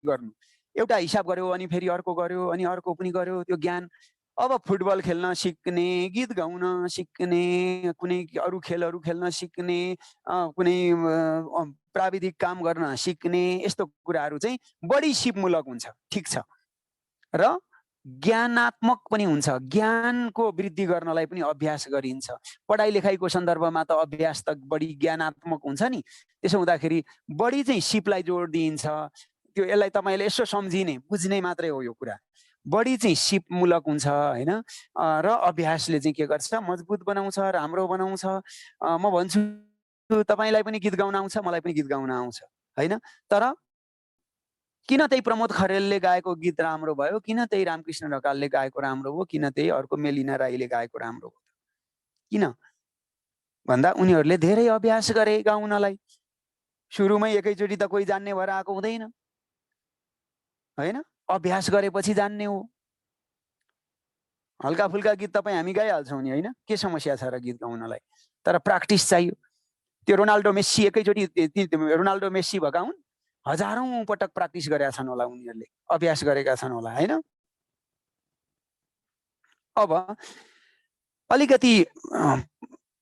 गर्नु, एउटा हिसाब गर्यो अनि फेरि अर्को गर्यो अनि अर्को पनि गर्यो, त्यो ज्ञान। अब फुटबल खेल्न सिक्ने, गीत गाउन सिक्ने, कुनै अरू खेलहरू खेल्न सिक्ने, कुनै प्राविधिक काम गर्न सिक्ने, यस्तो कुराहरू चाहिँ बढी सिपमूलक हुन्छ, ठिक छ। र ज्ञानात्मक पनि हुन्छ, ज्ञानको वृद्धि गर्नलाई पनि अभ्यास गरिन्छ। पढाइ लेखाइको सन्दर्भमा त अभ्यास त बढी ज्ञानात्मक हुन्छ नि, त्यसो हुँदाखेरि बढी चाहिँ सिपलाई जोड दिइन्छ। त्यो यसलाई तपाईँले यसो सम्झिने बुझ्ने मात्रै हो यो कुरा। बढी चाहिँ सिपमूलक हुन्छ होइन। र अभ्यासले चाहिँ के गर्छ? मजबुत बनाउँछ, राम्रो बनाउँछ। म भन्छु तपाईँलाई पनि गीत गाउन आउँछ, मलाई पनि गीत गाउन आउँछ होइन, तर किन त्यही प्रमोद खरेलले गाएको गीत राम्रो भयो, किन त्यही रामकृष्ण ढकालले गाएको राम्रो भयो, किन त्यही अर्को मेलिना राईले गाएको राम्रो भयो? किन भन्दा उनीहरूले धेरै अभ्यास गरे गाउनलाई। सुरुमै एकैचोटि त कोही जान्ने भएर आएको हुँदैन होइन, अभ्यास गरेपछि जान्ने हो। हल्का फुल्का गीत तपाईँ हामी गाइहाल्छौँ नि होइन, के समस्या छ र गीत गाउनलाई? तर प्र्याक्टिस चाहियो। त्यो रोनाल्डो मेस्सी रोनाल्डो मेस्सी भएका हुन्, हजारौं पटक प्र्याक्टिस गरेका छन् होला, उनीहरूले अभ्यास गरेका छन् होला होइन। अब अलिकति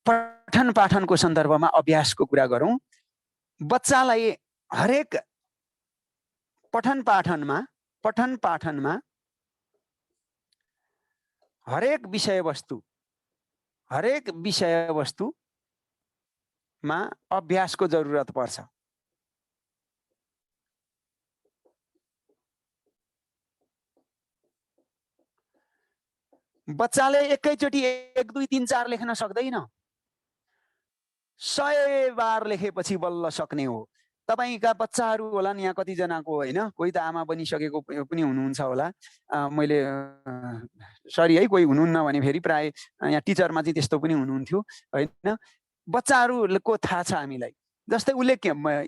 पठन पाठनको सन्दर्भमा अभ्यासको कुरा गरौँ। बच्चालाई हरेक पठन पाठनमा हरेक विषयवस्तुमा अभ्यासको जरुरत पर्छ। बच्चाले एकैचोटि 1 2 3 4 लेख्न सक्दैन, 100 बार लेखेपछि बल्ल सक्ने हो। तपाईका बच्चाहरू होला नि यहाँ कतिजनाको होइन, कोही त आमा बनिसकेको पनि हुनुहुन्छ होला, मैले सरी है कोही हुनुहुन्न भने फेरि प्राय यहाँ टिचरमा चाहिँ त्यस्तो पनि हुनुहुन्थ्यो होइन। बच्चाहरूको थाहा छ हामीलाई। जस्तै उसले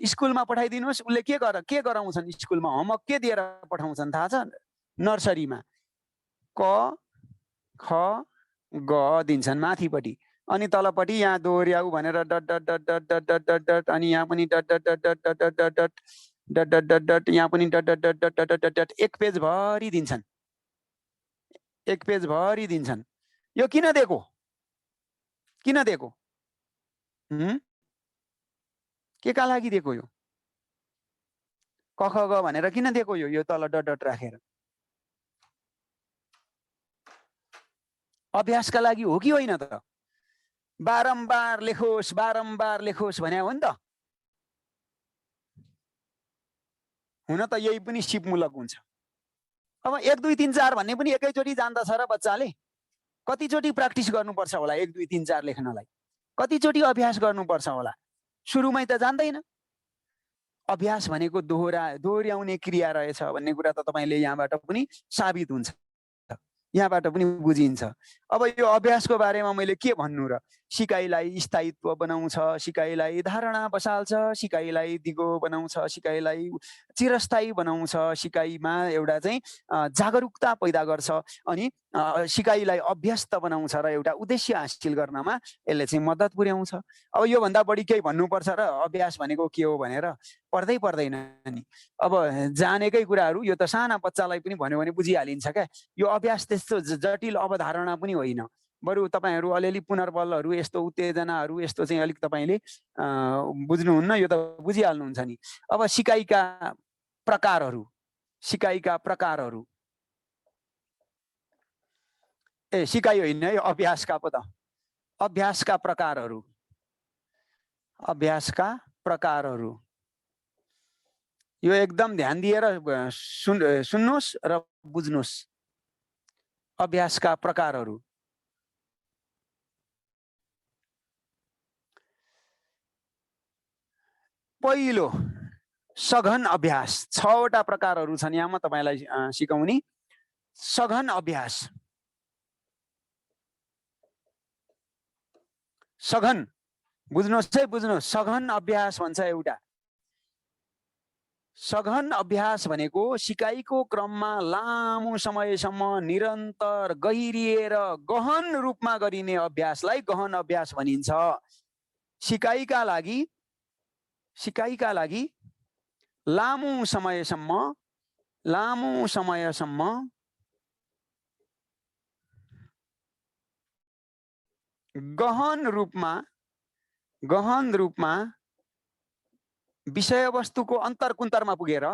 स्कुलमा पठाइदिनुहोस्, उसले के गराउँछन् स्कुलमा, होमवर्क के दिएर पठाउँछन् थाहा छ? नर्सरीमा क ख ग दिन्छन् माथिपट्टि, अनि तलपट्टि यहाँ दोहोर्याउ भनेर dot dot dot dot dot dot dot dot, अनि यहाँ पनि dot dot dot dot dot dot dot dot dot dot dot, यहाँ पनि dot dot dot dot dot dot dot, एक पेज भरि दिन्छन्। यो किन दिएको? के का लागि दिएको? यो क ख ग भनेर किन दिएको? यो तल डट डट राखेर अभ्यासका लागि हो कि होइन त? बारम्बार लेखोस् भने हो नि त। हुन त यही पनि सिपमूलक हुन्छ। अब 1 2 3 4 भन्ने पनि एकैचोटि जान्दछ र बच्चाले? कतिचोटि प्र्याक्टिस गर्नुपर्छ होला 1 2 3 4 लेख्नलाई? कतिचोटि अभ्यास गर्नुपर्छ होला? सुरुमै त जान्दैन। अभ्यास भनेको दोहोर्याउने क्रिया रहेछ भन्ने कुरा त तपाईले यहाँबाट पनि साबित हुन्छ। यहाँबाट पनि बुझिन्छ। अब यो अभ्यासको बारेमा मैले के भन्नु र, सिकाइलाई स्थायित्व बनाउँछ, सिकाइलाई धारणा बसाल्छ, सिकाइलाई दिगो बनाउँछ, सिकाइलाई चिरस्थायी बनाउँछ, सिकाइमा एउटा चाहिँ जागरुकता पैदा गर्छ, अनि सिकाइलाई अभ्यस्त बनाउँछ र एउटा उद्देश्य हासिल गर्नमा यसले चाहिँ मद्दत पुर्याउँछ। अब योभन्दा बढी केही भन्नुपर्छ र अभ्यास भनेको के हो भनेर पर्दैन नि। अब जानेकै कुराहरू यो त साना बच्चालाई पनि भन्यो भने बुझिहालिन्छ क्या। यो अभ्यास त्यस्तो जटिल अवधारणा पनि होइन, बरु तपाईँहरू अलिअलि पुनर्बलहरू, यस्तो उत्तेजनाहरू, यस्तो चाहिँ अलिक तपाईँले बुझ्नुहुन्न, यो त बुझिहाल्नुहुन्छ नि। अब सिकाइका प्रकारहरू, सिकाइ होइन है, अभ्यासका पो त, अभ्यासका प्रकारहरू यो एकदम ध्यान दिएर सुन्नुहोस् र बुझ्नुहोस्। अभ्यासका प्रकारहरू, पहिलो सघन अभ्यास। 6 वटा प्रकारहरू छन् यहाँ, म तपाईँलाई सिकाउने। सघन अभ्यास, सघन, बुझ्नुहोस् है, बुझ्नुहोस्। सघन अभ्यास भन्छ एउटा। सघन अभ्यास भनेको सिकाइको क्रममा लामो समयसम्म निरन्तर गहिरिएर गहन रूपमा गरिने अभ्यासलाई गहन अभ्यास भनिन्छ। सिकाइका लागि लामो समयसम्म गहन रूपमा विषयवस्तुको अन्तरकुन्तरमा पुगेर,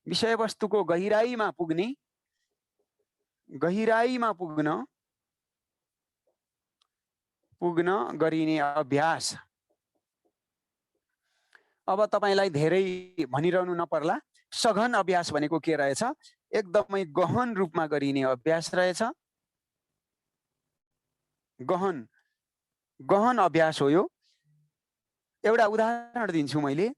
विषयवस्तुको गहिराईमा पुग्न गरिने अभ्यास। अब तपाईलाई धेरै भनिरहनु नपर्ला, सघन अभ्यास भनेको के रहेछ? एकदमै गहन रूपमा गरिने अभ्यास रहेछ। गहन अभ्यास हो यो। एउटा उदाहरण दिन्छु मैले।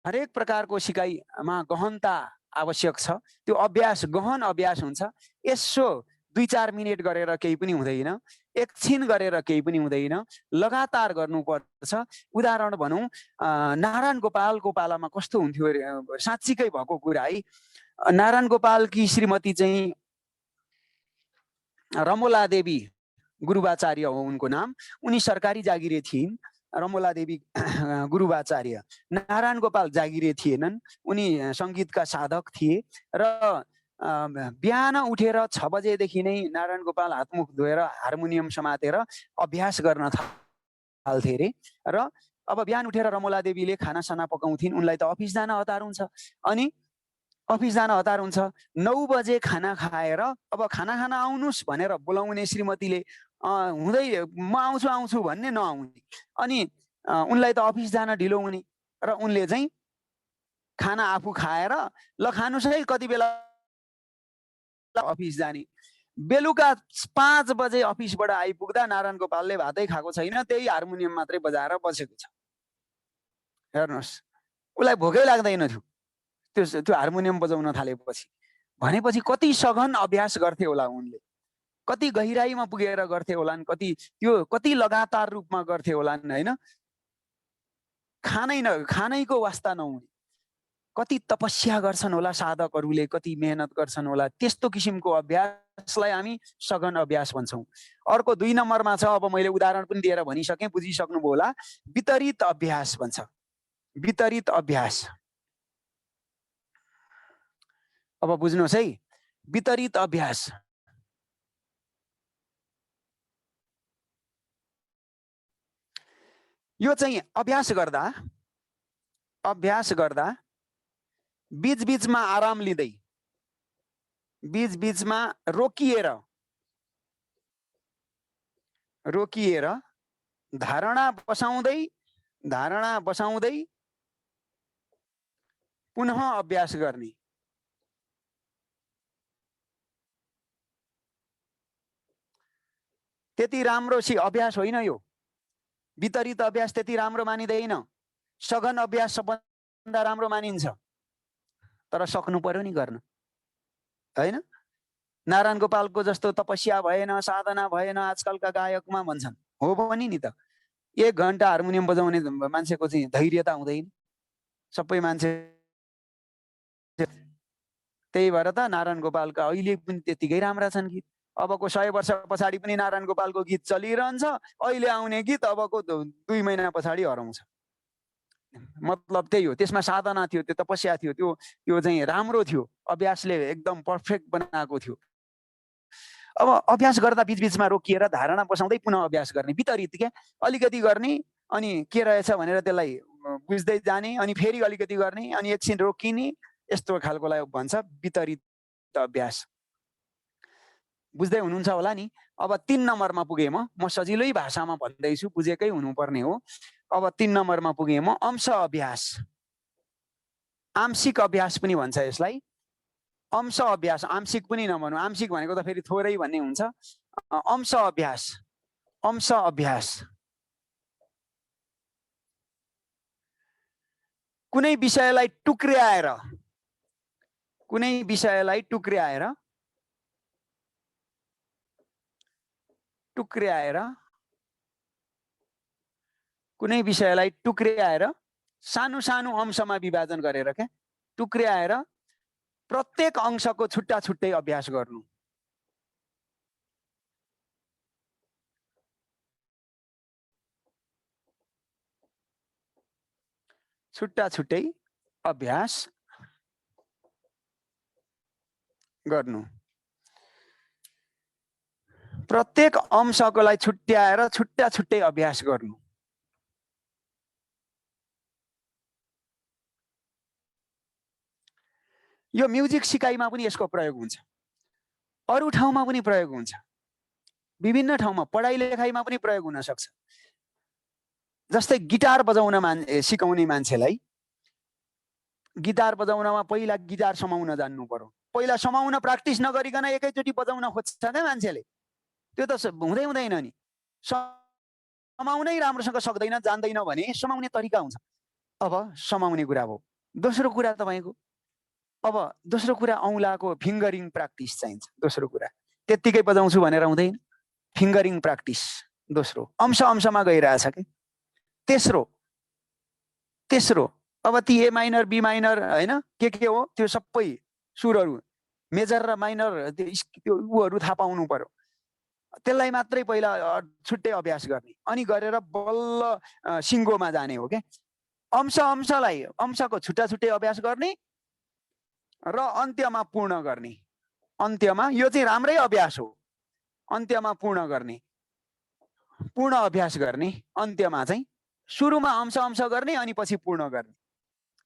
हरेक प्रकारको सिकाइमा गहनता आवश्यक छ। त्यो अभ्यास गहन अभ्यास हुन्छ। यसो 2-4 मिनेट गरेर केही पनि हुँदैन, एकछिन गरेर केही पनि हुँदैन, लगातार गर्नुपर्छ। उदाहरण भनौँ, नारायण गोपालको पालामा कस्तो हुन्थ्यो, साँच्चीकै भएको कुरा है। नारायण गोपालकी श्रीमती चाहिँ रमोला देवी गुरुबाचार्य हो उनको नाम। उनी सरकारी जागिरे थिइन्, रमोला देवी गुरुबाचार्य। नारायण गोपाल जागिरे थिएनन्, उनी सङ्गीतका साधक थिए। र बिहान उठेर 6 बजेदेखि नै नारायण गोपाल हातमुख धोएर हार्मोनियम समातेर अभ्यास गर्न थाल्थे अरे। र अब बिहान उठेर रमोला देवीले खानासाना पकाउँथिन्। उनलाई त अफिस जान हतार हुन्छ, अनि अफिस जान हतार हुन्छ। 9 बजे खाना खाएर अब खाना खान आउनुहोस् भनेर बोलाउने श्रीमतीले हुँदै म आउँछु भन्ने नआउने, अनि उनलाई त अफिस जान ढिलो हुने। र उनले चाहिँ खाना आफू खाएर ल खानुस् है, कति बेला अफिस जाने। बेलुका 5 बजे अफिसबाट आइपुग्दा नारायण गोपालले भातै खाएको छैन, त्यही हार्मोनियम मात्रै बजाएर बसेको छ। हेर्नुहोस्, उसलाई भोकै लाग्दैन थियो त्यो हार्मोनियम बजाउन थालेपछि। भनेपछि कति सघन अभ्यास गर्थे होला उनले, कति गहिराईमा पुगेर गर्थे होलान्, कति लगातार रूपमा गर्थे होलान् हैन। खानैको वास्ता नहुने, कति तपस्या गर्छन् होला साधकहरूले, कति मेहनत गर्छन् होला। त्यस्तो किसिमको अभ्यासलाई हामी सघन अभ्यास भन्छौँ। अर्को 2 नम्बरमा छ, अब मैले उदाहरण पनि दिएर भनिसकेँ, बुझिसक्नुभयो होला। वितरित अभ्यास भन्छ। वितरित अभ्यास, अब बुझ्नुहोस् है। वितरित अभ्यास यो चाहिँ अभ्यास गर्दा बीच-बीचमा आराम लिँदै, बीच-बीचमा रोकिएर धारणा बसाउँदै पुनः अभ्यास गर्ने। त्यति राम्रो अभ्यास होइन यो। वितरित अभ्यास त्यति राम्रो मानिँदैन। सघन अभ्यास सबभन्दा राम्रो मानिन्छ, तर सक्नु पर्यो नि गर्न, हैन। नारायण गोपालको जस्तो तपस्या भएन, साधना भएन आजकलका गायकमा भन्छन्। हो पनि नि त। 1 घण्टा हार्मोनियम बजाउने मान्छेको चाहिँ धैर्यता हुँदैन। सबै मान्छे त्यही भएर त नारायण गोपालका अहिले पनि त्यतिकै राम्रा छन् गीत। अबको 100 वर्ष पछाडि पनि नारायण गोपालको गीत चलिरहन्छ। अहिले आउने गीत अबको 2 महिना पछाडि हराउँछ। मतलब त्यही हो। त्यसमा साधना थियो, त्यो तपस्या थियो, त्यो चाहिँ राम्रो थियो। अभ्यासले एकदम पर्फेक्ट बनाएको थियो। अब अभ्यास गर्दा बीचबीचमा रोकिएर धारणा बसाउँदै पुनः अभ्यास गर्ने, वितरित क्या। अलिकति गर्ने अनि के रहेछ भनेर त्यसलाई बुझ्दै जाने, अनि फेरि अलिकति गर्ने, अनि एकछिन रोकिने, यस्तो खालकोलाई भन्छ वितरित अभ्यास। बुझ्दै हुनुहुन्छ होला नि। अब 3 नम्बरमा पुगे म सजिलै भाषामा भन्दैछु, बुझेकै हुनुपर्ने हो। अब 3 नम्बरमा पुगे म अंश अभ्यास। आंशिक अभ्यास पनि भन्छ यसलाई। अंश अभ्यास, आंशिक पनि नभनौँ। आंशिक भनेको त फेरि थोरै भन्ने हुन्छ। अंश अभ्यास, अंश अभ्यास। कुनै विषयलाई टुक्र्याएर, कुनै विषयलाई टुक्र्याएर कुनै विषयलाई टुक्र्याएर सानो सानो अंशमा विभाजन गरेर क्या, टुक्र्याएर प्रत्येक अंशको छुट्टा छुट्टै अभ्यास गर्नु। छुट्टा छुट्टै अभ्यास गर्नु। प्रत्येक अंशकोलाई छुट्याएर छुट्टा छुट्टै अभ्यास गर्नु। यो म्युजिक सिकाइमा पनि यसको प्रयोग हुन्छ, अरू ठाउँमा पनि प्रयोग हुन्छ, विभिन्न ठाउँमा पढाइ लेखाइमा पनि प्रयोग हुन सक्छ। जस्तै गिटार बजाउन सिकाउने मान्छेलाई गिटार बजाउनमा पहिला गिटार समाउन जान्नु पर्यो। पहिला समाउन प्र्याक्टिस नगरिकन एकैचोटि बजाउन खोज्छ क्या मान्छेले, त्यो त हुँदैन नि। समाउनै राम्रोसँग सक्दैन, जान्दैन भने समाउने तरिका हुन्छ। अब समाउने कुरा भयो। दोस्रो कुरा तपाईको, अब दोस्रो कुरा औँलाको फिङ्गरिङ प्र्याक्टिस चाहिन्छ। दोस्रो कुरा त्यत्तिकै बजाउँछु भनेर हुँदैन, फिङ्गरिङ प्र्याक्टिस। दोस्रो अंशमा गइरहेछ कि। तेस्रो अब ती ए माइनर बी माइनर हैन के हो त्यो सबै सुरहरू, मेजर र माइनर त्यो उहरू थाहा पाउनु पर्यो। त्यसलाई मात्रै पहिला छुट्टै अभ्यास गर्ने, अनि गरेर बल्ल सिङ्गोमा जाने हो क्या। अंशको छुट्टा छुट्टै अभ्यास गर्ने र अन्त्यमा पूर्ण गर्ने। अन्त्यमा यो चाहिँ राम्रै अभ्यास हो। अन्त्यमा पूर्ण गर्ने, पूर्ण अभ्यास गर्ने। अन्त्यमा चाहिँ सुरुमा अंश गर्ने अनि पछि पूर्ण गर्ने।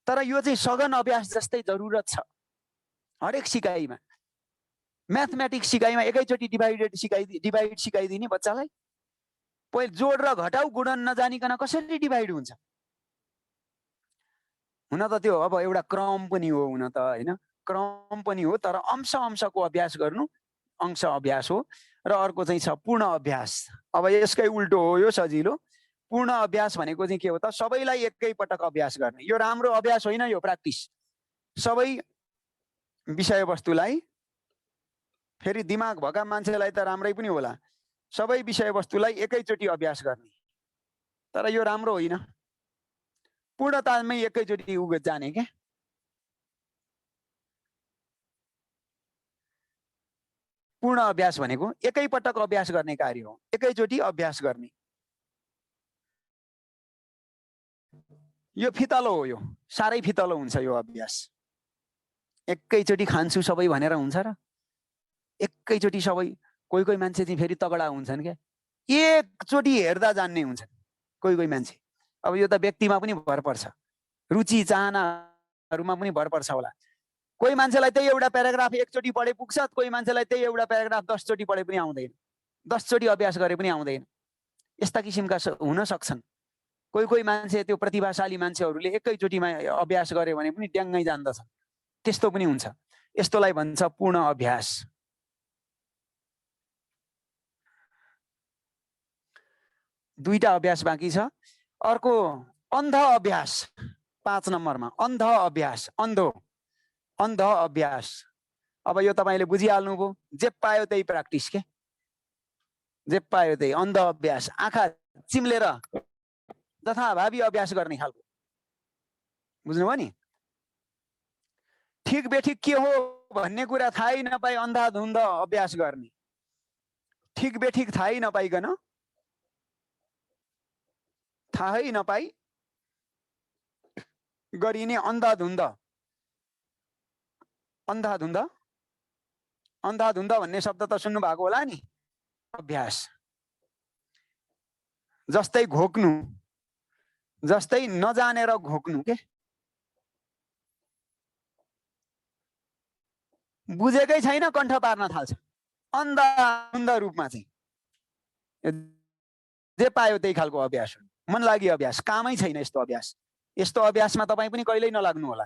तर यो चाहिँ सघन अभ्यास जस्तै जरुरत छ हरेक सिकाइमा। म्याथमेटिक्स सिकाइमा एकैचोटि डिभाइड सिकाइदिने बच्चालाई, पहिले जोड र घटाउ गुणन नजानिकन कसरी डिभाइड हुन्छ? हुन त त्यो अब एउटा क्रम पनि हो, हुन त हैन क्रम पनि हो, तर अंशको अभ्यास गर्नु अंश अभ्यास हो। र अर्को चाहिँ छ पूर्ण अभ्यास। अब यसकै उल्टो हो यो सजिलो। पूर्ण अभ्यास भनेको चाहिँ के हो त? सबैलाई एकै पटक अभ्यास गर्ने। यो राम्रो अभ्यास होइन, यो प्र्याक्टिस। सबै विषयवस्तुलाई, फेरि दिमाग भएका मान्छेलाई त राम्रै पनि होला, सबै विषयवस्तुलाई एकैचोटि अभ्यास गर्ने। तर यो राम्रो होइन, पूर्णतामै एकैचोटि जाने क्या। पूर्ण अभ्यास भनेको एकै पटक अभ्यास गर्ने कार्य हो, एकैचोटि अभ्यास गर्ने। यो फितलो हो, यो साह्रै फितलो हुन्छ यो अभ्यास। एकैचोटि खान्छु सबै भनेर हुन्छ र? एकैचोटि सबै? कोही मान्छे चाहिँ फेरि तगडा हुन्छन् क्या, एकचोटि हेर्दा जान्ने हुन्छन् कोही मान्छे। अब यो त व्यक्तिमा पनि भर पर्छ, रुचि चाहनाहरूमा पनि भर पर्छ होला। कोही मान्छेलाई त्यही एउटा प्याराग्राफ एकचोटि पढे पुग्छ, कोही मान्छेलाई त्यही एउटा प्याराग्राफ 10 चोटि पढे पनि आउँदैन, 10 चोटि अभ्यास गरे पनि आउँदैन। यस्ता किसिमका हुन सक्छन्। कोही मान्छे, त्यो प्रतिभाशाली मान्छेहरूले एकैचोटिमा अभ्यास गरे भने पनि ड्याङ्गै जान्दछ, त्यस्तो पनि हुन्छ। यस्तोलाई भन्छ पूर्ण अभ्यास। दुईटा अभ्यास बाँकी छ। अर्को अन्ध अभ्यास, 5 नम्बरमा। अन्ध अभ्यास, अन्ध अभ्यास। अब यो तपाईले बुझिहाल्नुभयो, जे पायो त्यही प्र्याक्टिस के, जे पायो त्यही अन्ध अभ्यास, आँखा चिम्लेर जथाभावी अभ्यास गर्ने खालको, बुझ्नुभयो नि। ठिक बेठिक के हो भन्ने कुरा थाहै नपाई अन्धाधुन्ध अभ्यास गर्ने, ठिक बेठिक थाहै नपाइकन, थाहै नपाई गरिने अन्धाधुन्ध, अन्धाधुन्ध अन्धाधुन्ध भन्ने शब्द त सुन्नु भएको होला नि, अभ्यास। जस्तै घोक्नु, जस्तै नजानेर घोक्नु के, बुझेकै छैन कण्ठ पार्न थाल्छ, अन्धाधुन्ध रूपमा चाहिँ जे पायो त्यही खालको अभ्यास हो, मन लागि अभ्यास, कामै छैन यस्तो अभ्यास। यस्तो अभ्यासमा तपाईँ पनि कहिल्यै नलाग्नु होला।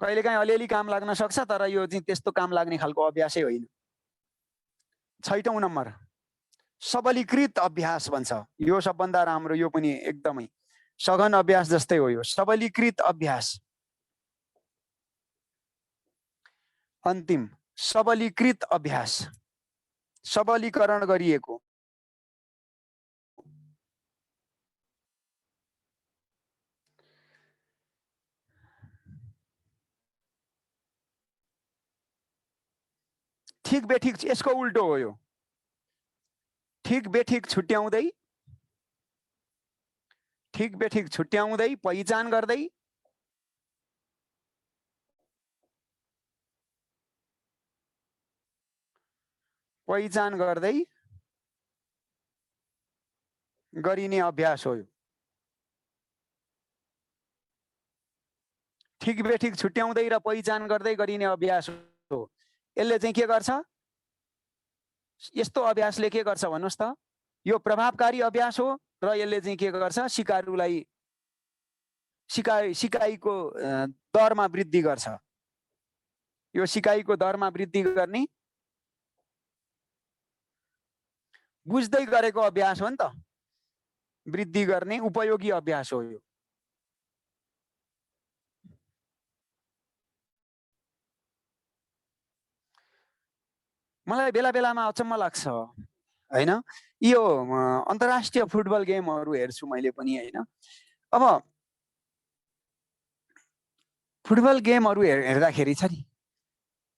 कहिलेकाहीँ अलिअलि काम लाग्न सक्छ, तर यो चाहिँ त्यस्तो काम लाग्ने खालको अभ्यासै होइन। 6औं नम्बर सबलीकृत अभ्यास भन्छ। यो सबभन्दा राम्रो, यो पनि एकदमै सघन अभ्यास जस्तै हो यो, सबलीकृत अभ्यास। अन्तिम सबलीकृत अभ्यास, सबलीकरण गरिएको। ठिक बेठिक यसको उल्टो हो यो, ठिक बेठिक छुट्याउँदै, ठिक बेठिक छुट्याउँदै पहिचान गर्दै, पहिचान गर्दै गरिने अभ्यास हो यो। ठिक बेठिक छुट्याउँदै र पहिचान गर्दै गरिने अभ्यास हो। यसले चाहिँ के गर्छ, यस्तो अभ्यासले के गर्छ भन्नुहोस् त, यो प्रभावकारी अभ्यास हो र यसले चाहिँ के गर्छ, सिकारुलाई सिकाइको दरमा वृद्धि गर्छ। यो सिकाइको दरमा वृद्धि गर्ने बुझ्दै गरेको अभ्यास हो नि त, वृद्धि गर्ने उपयोगी अभ्यास हो यो। मलाई बेला बेलामा अचम्म लाग्छ हैन, यो अन्तर्राष्ट्रिय फुटबल गेमहरू हेर्छु मैले पनि हैन। अब फुटबल गेमहरू हेर्दाखेरि छ नि,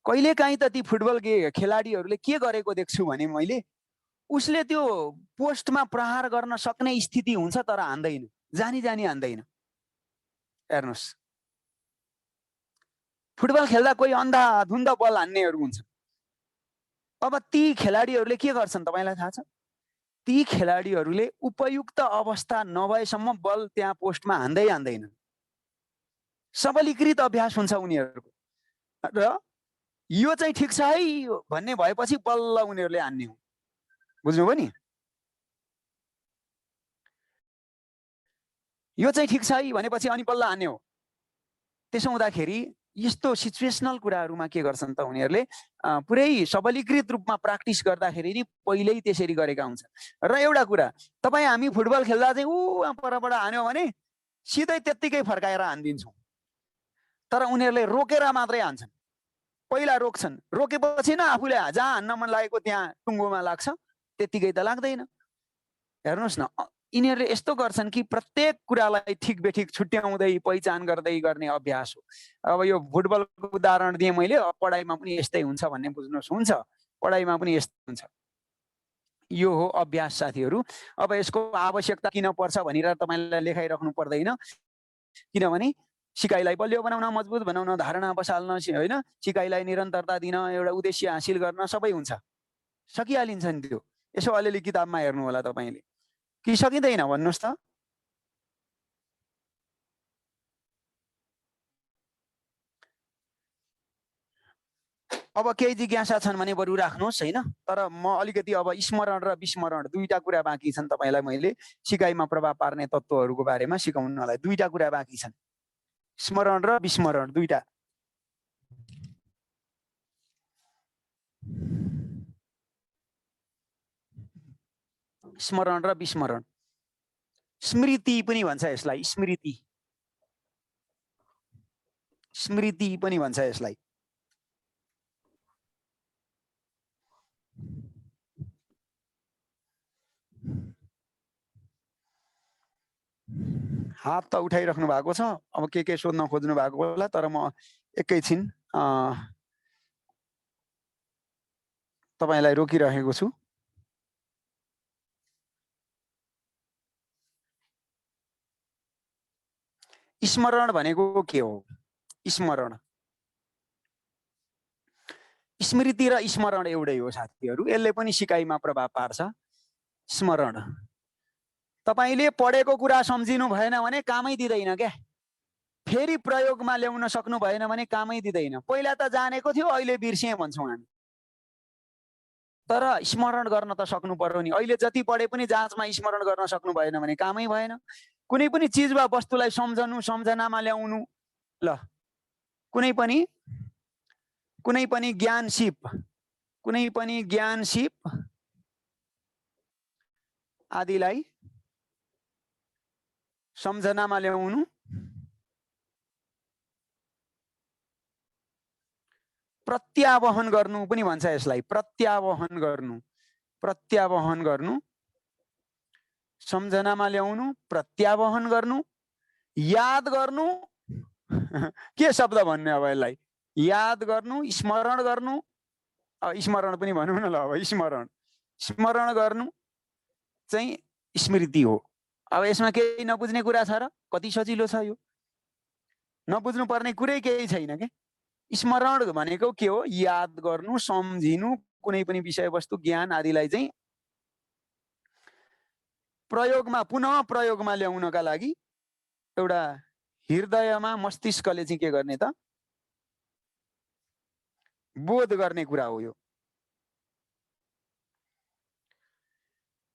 कहिलेकाहीँ त ती फुटबल खेलाडीहरूले के गरेको देख्छु भने मैले, उसले त्यो पोस्टमा प्रहार गर्न सक्ने स्थिति हुन्छ तर हान्दैन, जानी जानी हान्दैन। हेर्नुहोस्, फुटबल खेल्दा कोही अन्धाधुन्ध बल हान्नेहरू हुन्छ। अब ती खेलाडीहरूले के गर्छन् तपाईलाई थाहा छ, ती खेलाडीहरूले उपयुक्त अवस्था नभएसम्म बल त्यहाँ पोस्टमा हान्दैनन्। सबलीकृत अभ्यास हुन्छ उनीहरूको, र यो चाहिँ ठिक छ है भन्ने भएपछि बल्ल उनीहरूले हान्ने हो। बुझ्नुभयो नि, यो चाहिँ ठिक छ है भनेपछि अनि बल्ल हान्ने हो। त्यसो हुँदाखेरि यस्तो सिचुएसनल कुराहरूमा के गर्छन् त उनीहरूले, पुरै सबलीकृत रूपमा प्र्याक्टिस गर्दाखेरि नि पहिल्यै त्यसरी गरेका हुन्छन्। र एउटा कुरा, तपाईँ हामी फुटबल खेल्दा चाहिँ परबाट हान्यो भने सिधै त्यत्तिकै फर्काएर हानिदिन्छौँ, तर उनीहरूले रोकेर मात्रै हान्छन्। पहिला रोक्छन्, रोकेपछि न आफूले जहाँ हान्न मन लागेको त्यहाँ टुङ्गोमा लाग्छ, त्यत्तिकै त लाग्दैन। हेर्नुहोस् न, यिनीहरूले यस्तो गर्छन् कि प्रत्येक कुरालाई ठिक बेठिक छुट्याउँदै पहिचान गर्दै गर्ने अभ्यास हो। अब यो फुटबलको उदाहरण दिएँ मैले, पढाइमा पनि यस्तै हुन्छ भन्ने बुझ्नुहोस्, हुन्छ पढाइमा पनि यस्तै हुन्छ। यो हो अभ्यास साथीहरू। अब यसको आवश्यकता किन पर्छ भनेर तपाईलाई लेखाइराख्नु पर्दैन, किनभने सिकाइलाई बलियो बनाउन, मजबुत बनाउन, धारणा बसाल्न हैन, सिकाइलाई निरन्तरता दिन, एउटा उद्देश्य हासिल गर्न सबै हुन्छ, सकिहालिन्छ नि त्यो। यसो अलिअलि किताबमा हेर्नु होला तपाईले, कि सकिँदैन भन्नुहोस् त। अब केही जिज्ञासा छन् भने बरु राख्नुहोस् हैन, तर म अलिकति अब स्मरण र विस्मरण दुईटा कुरा बाँकी छन्। तपाईलाई मैले सिकाइमा प्रभाव पार्ने तत्त्वहरूको बारेमा सिकाउनलाई दुईटा कुरा बाँकी छन्, स्मरण र विस्मरण दुईटा। स्मरण र विस्मरण, स्मृति पनि भन्छ यसलाई, स्मृति, स्मृति पनि भन्छ यसलाई। हात त उठाइराख्नु भएको छ। अब के सोध्न खोज्नु भएको होला, तर म एकैछिन तपाईलाई रोकिरहेको छु। स्मरण भनेको के हो? स्मरण, स्मृति र स्मरण एउटै हो साथीहरू। यसले पनि सिकाइमा प्रभाव पार्छ। स्मरण, तपाईले पढेको कुरा सम्झिनु भएन भने कामै दिँदैन क्या। फेरि प्रयोगमा ल्याउन सक्नु भएन भने कामै दिँदैन। पहिला त जानेको थियो, अहिले बिर्सिए भन्छौँ हामी। तर स्मरण गर्न त सक्नु पर्यो नि। अहिले जति पढे पनि जाँचमा स्मरण गर्न सक्नु भएन भने कामै भएन। कुनै पनि चिज वा वस्तुलाई सम्झनु, सम्झनामा ल्याउनु, ल कुनै पनि ज्ञान सिप आदिलाई सम्झनामा ल्याउनु, प्रत्यावहन गर्नु पनि भन्छ यसलाई। प्रत्यावहन गर्नु, सम्झनामा ल्याउनु, प्रत्यावहन गर्नु, याद गर्नु। के शब्द भन्ने अब यसलाई? याद गर्नु, स्मरण गर्नु। स्मरण पनि भनौँ न ल। अब स्मरण गर्नु चाहिँ स्मृति हो। अब यसमा केही नबुझ्ने कुरा छ र? कति सजिलो छ यो। नबुझ्नु पर्ने कुरै केही छैन के। स्मरण भनेको के हो? याद गर्नु, सम्झिनु, कुनै पनि विषयवस्तु, ज्ञान आदिलाई चाहिँ प्रयोगमा, पुनः प्रयोगमा ल्याउनका लागि एउटा हृदयमा, मस्तिष्कले चाहिँ के गर्ने त? बोध गर्ने कुरा हो यो।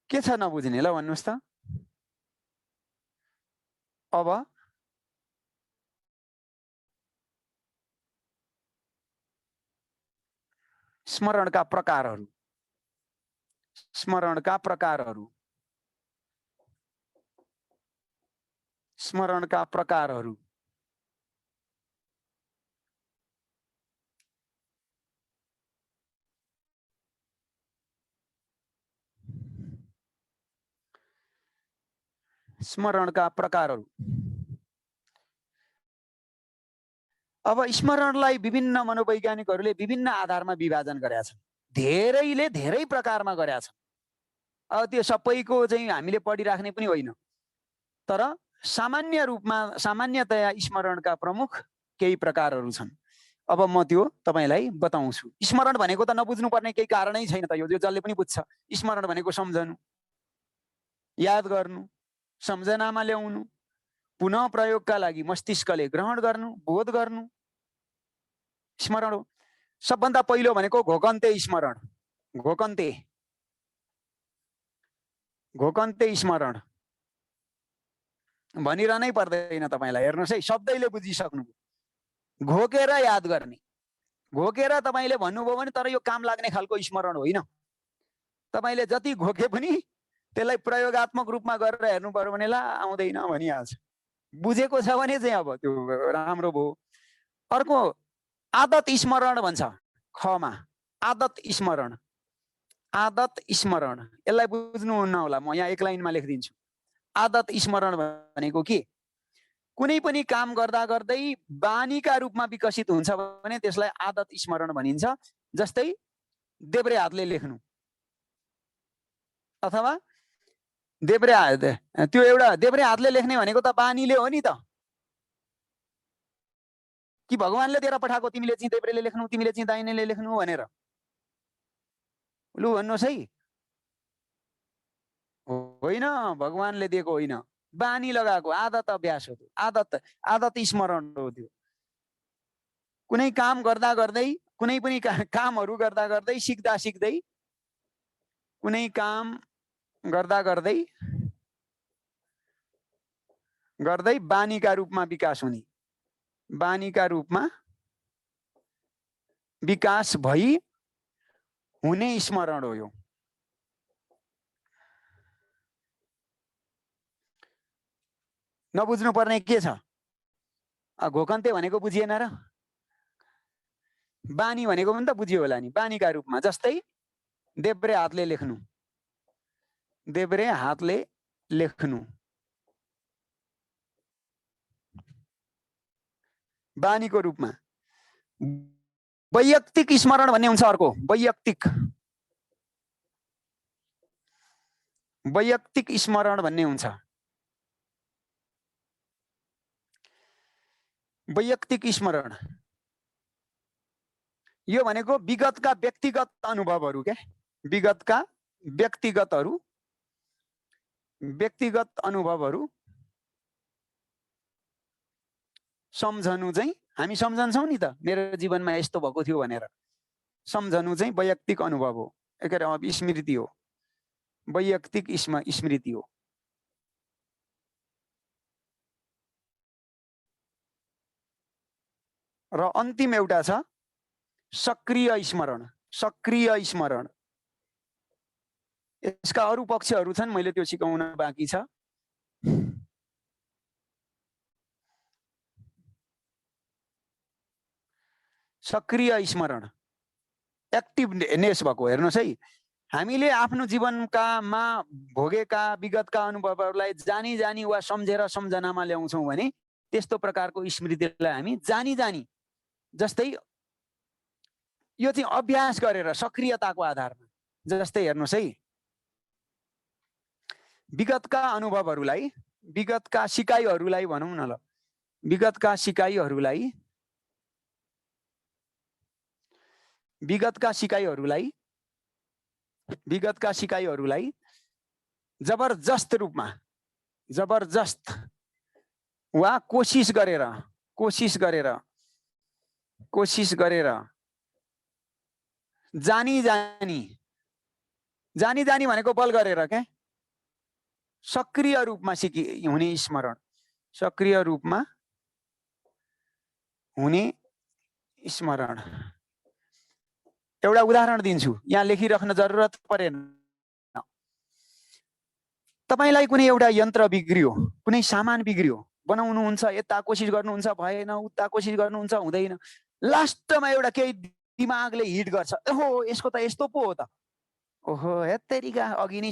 के छ नबुझ्ने ल भन्नुहोस् त? अब स्मरणका प्रकारहरू। स्मरणका प्रकारहरू स्मरणका प्रकारहरू। अब स्मरणलाई विभिन्न मनोवैज्ञानिकहरूले विभिन्न आधारमा विभाजन गरेका छन्। धेरैले धेरै प्रकारमा गरेका छन्। अब त्यो सबैको चाहिँ हामीले पढिराख्ने पनि होइन। तर सामान्यतया स्मरणका प्रमुख केही प्रकारहरू छन्। अब म त्यो तपाईलाई बताउँछु। स्मरण भनेको त नबुझ्नु पर्ने केही कारणै छैन त। यो जसले पनि बुझ्छ। स्मरण भनेको सम्झनु, याद गर्नु, सम्झनामा ल्याउनु, पुनः प्रयोगका लागि मस्तिष्कले ग्रहण गर्नु, बोध गर्नु, स्मरण हो। सबभन्दा पहिलो भनेको घोकन्ते स्मरण। घोकन्ते स्मरण भनिरहनै पर्दैन तपाईलाई। हेर्नुहोस् है, शब्दैले बुझिसक्नु। घोकेर याद गर्ने। घोकेर तपाईले भन्नुभयो भने तर यो काम लाग्ने खालको स्मरण होइन। तपाईले जति घोके पनि त्यसलाई प्रयोगात्मक रूपमा गरेर हेर्नु पर्यो भने ला आउँदैन भनिहाल्छ। बुझेको छ भने चाहिँ अब त्यो राम्रो भयो। अर्को आदत स्मरण भन्छ। खमा आदत स्मरण। यसलाई बुझ्नुहुन्न होला, म यहाँ एक लाइनमा लेखिदिन्छु। आदत स्मरण भनेको के? कुनै पनि काम गर्दा गर्दै बानीका रूपमा विकसित हुन्छ भने त्यसलाई आदत स्मरण भनिन्छ। जस्तै देब्रे हातले लेख्नु, अथवा त्यो एउटा देब्रे हातले लेख्ने भनेको त बानीले हो नि त। कि भगवानले दिएर पठाएको तिमीले चाहिँ देब्रेले लेख्नु, तिमीले चाहिँ दाहिनेले लेख्नु भनेर? लु भन्नुहोस् है। होइन, भगवानले दिएको होइन, बानी लगाएको आदत अभ्यास हो। आदत स्मरण हो त्यो। कुनै काम गर्दा गर्दै, कुनै पनि कामहरू गर्दा गर्दै, सिक्दा सिक्दै, कुनै काम गर्दा गर्दै बानीका रूपमा विकास हुने, बानीका रूपमा विकास भई हुने स्मरण हो यो। नबुझ्नु पर्ने के छ? घोकन्ते भनेको बुझिएन र? बानी भनेको पनि त बुझियो होला नि। बानीका रूपमा, जस्तै देब्रे हातले लेख्नु, देब्रे हातले लेख्नु, बानीको रूपमा। वैयक्तिक स्मरण भन्ने हुन्छ अर्को, वैयक्तिक स्मरण भन्ने हुन्छ। वैयक्तिक स्मरण यो भनेको विगतका व्यक्तिगत अनुभवहरू के, विगतका व्यक्तिगत अनुभवहरू सम्झनु चाहिँ, हामी सम्झन्छौँ नि त मेरो जीवनमा यस्तो भएको थियो भनेर, सम्झनु चाहिँ वैयक्तिक अनुभव हो, अब स्मृति हो, वैयक्तिक स्मृति हो। र अन्तिम एउटा छ सक्रिय स्मरण। सक्रिय स्मरण यसका अरू पक्षहरू छन्, मैले त्यो सिकाउन बाँकी छ। सक्रिय स्मरण एक्टिभनेस भएको, हेर्नुहोस् है, हामीले आफ्नो जीवनकामा भोगेका विगतका अनुभवहरूलाई जानी जानी वा सम्झेर सम्झनामा ल्याउँछौँ भने त्यस्तो प्रकारको स्मृतिलाई हामी जानी जानी, जस्तै यो चाहिँ अभ्यास गरेर सक्रियताको आधारमा, जस्तै हेर्नुहोस् है, विगतका अनुभवहरूलाई, विगतका सिकाइहरूलाई भनौँ न ल, विगतका सिकाइहरूलाई जबरजस्त रूपमा, जबरजस्त वा कोसिस गरेर जानी जानी भनेको बल गरेर क्या, सक्रिय रूपमा हुने स्मरण, सक्रिय रूपमा हुने स्मरण। एउटा उदाहरण दिन्छु, यहाँ लेखिराख्न जरुरत परेन। तपाईलाई कुनै एउटा यन्त्र बिग्रियो, कुनै सामान बिग्रियो, बनाउनुहुन्छ, यता कोसिस गर्नुहुन्छ भएन, उता कोसिस गर्नुहुन्छ हुँदैन, लास्टमा एउटा केही दिमागले हिट गर्छ, ओहो यसको त यस्तो पो हो त, ओहो हेत्तेरीका अघि नै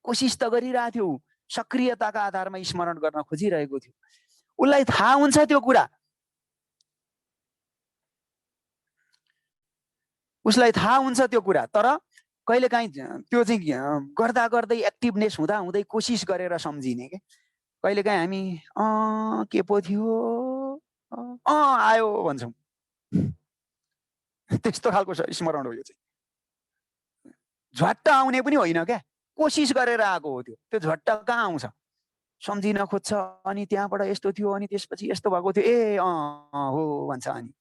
कोसिस त गरिरहेको थियो, सक्रियताका आधारमा स्मरण गर्न खोजिरहेको थियो, उसलाई थाहा हुन्छ त्यो कुरा, उसलाई थाहा हुन्छ त्यो कुरा, तर कहिलेकाहीँ त्यो चाहिँ गर्दा गर्दै एक्टिभनेस हुँदा हुँदै कोसिस गरेर सम्झिने के, कहिलेकाहीँ हामी के पो थियो आयो भन्छौँ, त्यस्तो खालको स्मरण हो यो चाहिँ। झट्ट आउने पनि होइन क्या, कोसिस गरेर आएको हो त्यो, त्यो झट्ट कहाँ आउँछ, सम्झिन खोज्छ, अनि त्यहाँबाट यस्तो थियो, अनि त्यसपछि यस्तो भएको थियो, ए हो भन्छ, अनि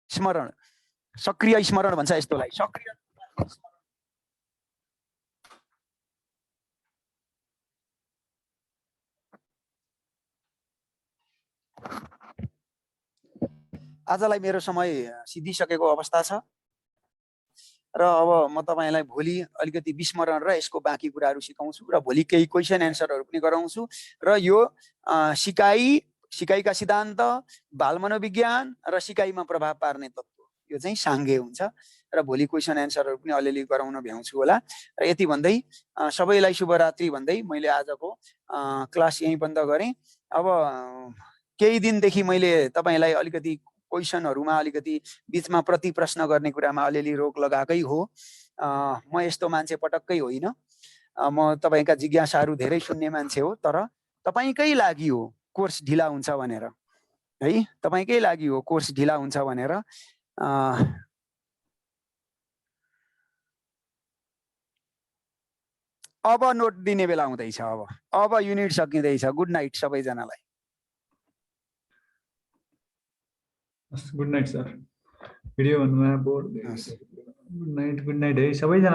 स्मरण, सक्रिय स्मरण भन्छ यस्तोलाई, सक्रिय। आजलाई मेरो समय सिद्धिसकेको अवस्था छ र अब म तपाईलाई भोलि अलिकति विस्मरण र यसको बाँकी कुराहरू सिकाउँछु र भोलि केही क्वेसन एन्सरहरू पनि गराउँछु र यो सिकाइका सिद्धान्त, बाल मनोविज्ञान र सिकाइमा प्रभाव पार्ने तत्त्व, यो चाहिँ साङ्गे हुन्छ र भोलि क्वेसन एन्सरहरू पनि अलिअलि गराउन भ्याउँछु होला। र यति भन्दै सबैलाई शुभरात्रि भन्दै मैले आजको क्लास यहीँ बन्द गरेँ। अब केही दिनदेखि मैले तपाईलाई अलिकति क्वेसनहरूमा अलिकति बीचमा प्रति प्रश्न गर्ने कुरामा अलिअलि रोक लगाएकै हो। म यस्तो मान्छे पटक्कै होइन, म तपाईका जिज्ञासाहरू धेरै सुन्ने मान्छे हो, तर तपाईकै लागि हो कोर्स ढिला हुन्छ भनेर है, तपाईकै लागि हो कोर्स ढिला हुन्छ भनेर। अब नोट दिने बेला हुँदैछ, अब युनिट सकिँदैछ। गुड नाइट सबैजनालाई। गुड नाइट सर, भिडियो भन्नुमा बोर्ड। गुड नाइट है सबैजना।